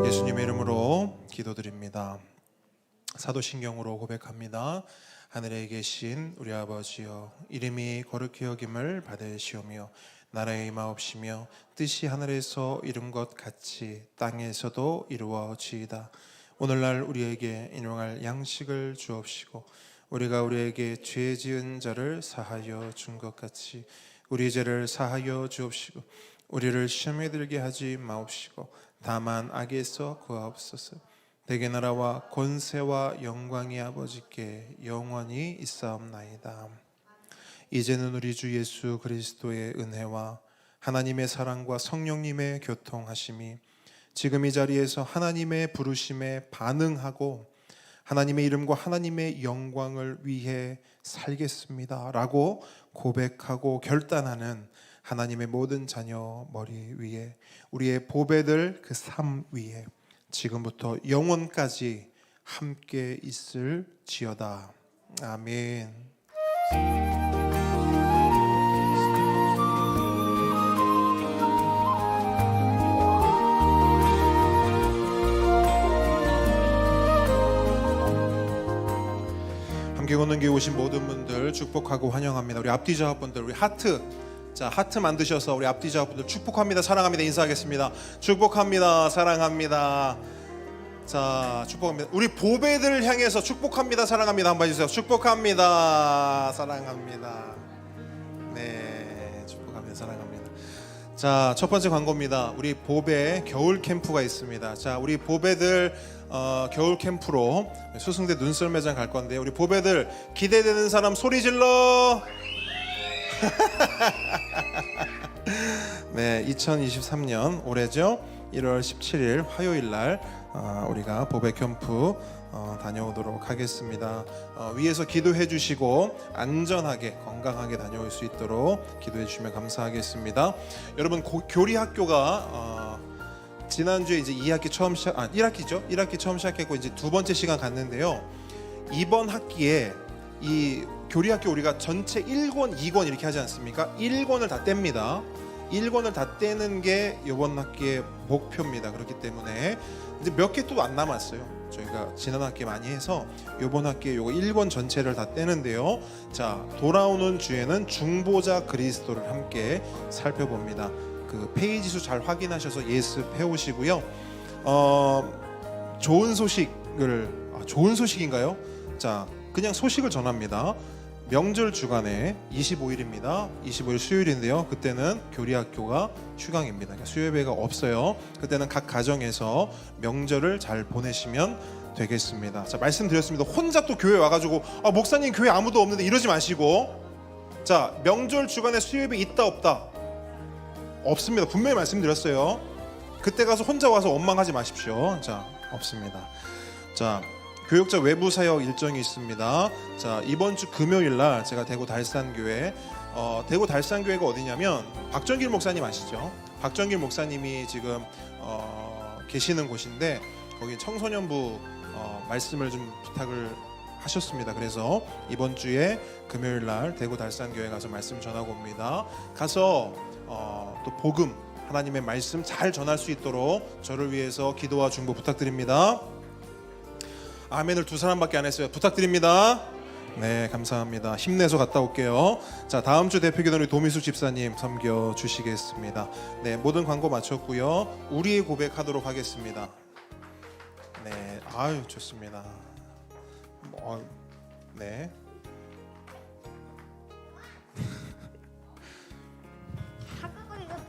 예수님의 이름으로 기도드립니다. 사도신경으로 고백합니다. 하늘에 계신 우리 아버지여, 이름이 거룩히 여김을 받으시오며 나라의 임하옵시며 뜻이 하늘에서 이룬 것 같이 땅에서도 이루어지이다. 오늘날 우리에게 일용할 양식을 주옵시고 우리가 우리에게 죄 지은 자를 사하여 준 것 같이 우리 죄를 사하여 주옵시고 우리를 시험에 들게 하지 마옵시고 다만 악에서 구하옵소서. 대개 나라와 권세와 영광이 아버지께 영원히 있사옵나이다. 이제는 우리 주 예수 그리스도의 은혜와 하나님의 사랑과 성령님의 교통하심이 지금 이 자리에서 하나님의 부르심에 반응하고 하나님의 이름과 하나님의 영광을 위해 살겠습니다 라고 고백하고 결단하는 하나님의 모든 자녀 머리 위에, 우리의 보배들 그 삶 위에 지금부터 영원까지 함께 있을지어다. 아멘. 함께 걷는 교회 오신 모든 분들 축복하고 환영합니다. 우리 앞뒤 좌우분들, 우리 하트, 자 하트 만드셔서 우리 앞뒤 좌우분들 축복합니다, 사랑합니다 인사하겠습니다. 축복합니다, 사랑합니다. 자 축복합니다. 우리 보배들을 향해서 축복합니다, 사랑합니다 한번 해주세요. 축복합니다, 사랑합니다. 네, 축복합니다, 사랑합니다. 자, 첫 번째 광고입니다. 우리 보배 겨울 캠프가 있습니다. 자, 우리 보배들 겨울 캠프로 수승대 눈썰매장 갈 건데 우리 보배들 기대되는 사람 소리 질러. 네, 2023년 올해죠. 1월 17일 화요일 날 우리가 보배 캠프 다녀오도록 하겠습니다. 위에서 기도해 주시고 안전하게 건강하게 다녀올 수 있도록 기도해 주시면 감사하겠습니다. 여러분 교리학교가 지난주에 이제 2학기 처음 1학기죠. 1학기 처음 시작했고 이제 두 번째 시간 갔는데요. 이번 학기에 이 교리학교 우리가 전체 1권, 2권 이렇게 하지 않습니까? 1권을 다 뗍니다. 1권을 다 떼는 게 이번 학기의 목표입니다. 그렇기 때문에 이제 몇 개 또 안 남았어요. 저희가 지난 학기에 많이 해서 이번 학기에 요거 1권 전체를 다 떼는데요. 자, 돌아오는 주에는 중보자 그리스도를 함께 살펴봅니다. 그 페이지 수 잘 확인하셔서 예습해 오시고요. 좋은 소식인가요? 자, 그냥 소식을 전합니다. 명절 주간에 25일입니다. 25일 수요일인데요. 그때는 교리학교가 휴강입니다. 그러니까 수요예배가 없어요. 그때는 각 가정에서 명절을 잘 보내시면 되겠습니다. 자, 말씀드렸습니다. 혼자 또 교회 와가지고 목사님 교회 아무도 없는데 이러지 마시고, 자, 명절 주간에 수요예배 있다 없다? 없습니다. 분명히 말씀드렸어요. 그때 가서 혼자 와서 원망하지 마십시오. 자, 없습니다. 자, 교육자 외부 사역 일정이 있습니다. 자, 이번 주 금요일 날 제가 대구 달산교회, 대구 달산교회가 어디냐면 박정길 목사님 아시죠? 박정길 목사님이 지금 계시는 곳인데 거기 청소년부 말씀을 좀 부탁을 하셨습니다. 그래서 이번 주에 금요일 날 대구 달산교회 가서 말씀 전하고 옵니다. 가서 또 복음, 하나님의 말씀 잘 전할 수 있도록 저를 위해서 기도와 중보 부탁드립니다. 아멘을 2사람밖에 안 했어요. 부탁드립니다. 네, 감사합니다. 힘내서 갔다 올게요. 자, 다음 주 대표기도 우리 도미수 집사님 섬겨 주시겠습니다. 네, 모든 광고 마쳤고요. 우리의 고백하도록 하겠습니다. 네, 아유 좋습니다. 네.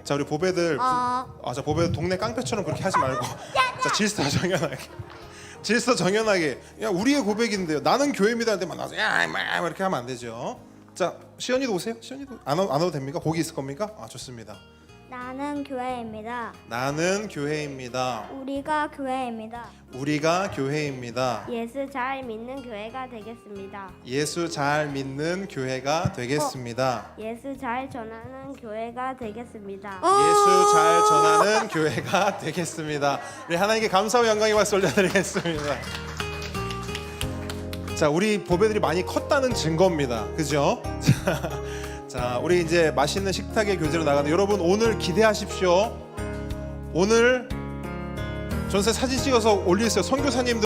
자, 우리 보배들, 자, 보배들 동네 깡패처럼 그렇게 하지 말고, 자, 질서 정연하게. 야, 우리의 고백인데요. 나는 교회입니다. 할때 만나서 야, 이렇게 하면 안 되죠. 자, 시연이도 오세요. 시연이도 안 와도 됩니까? 거기 있을 겁니까? 좋습니다. 나는 교회입니다. 나는 교회입니다. 우리가 교회입니다. 우리가 교회입니다. 예수 잘 믿는 교회가 되겠습니다. 예수 잘 믿는 교회가 되겠습니다. 예수 잘 전하는 교회가 되겠습니다. 예수 잘 전하는 교회가 되겠습니다. 우리 하나님께 감사와 영광의 박수 올려드리겠습니다. 자, 우리 보배들이 많이 컸다는 증거입니다. 그죠? 자, 우리 이제 맛있는 식탁의 교제로 나가는데 여러분 오늘 기대하십시오. 오늘 전세 사진 찍어서 올릴 수 있어요. 선교사님들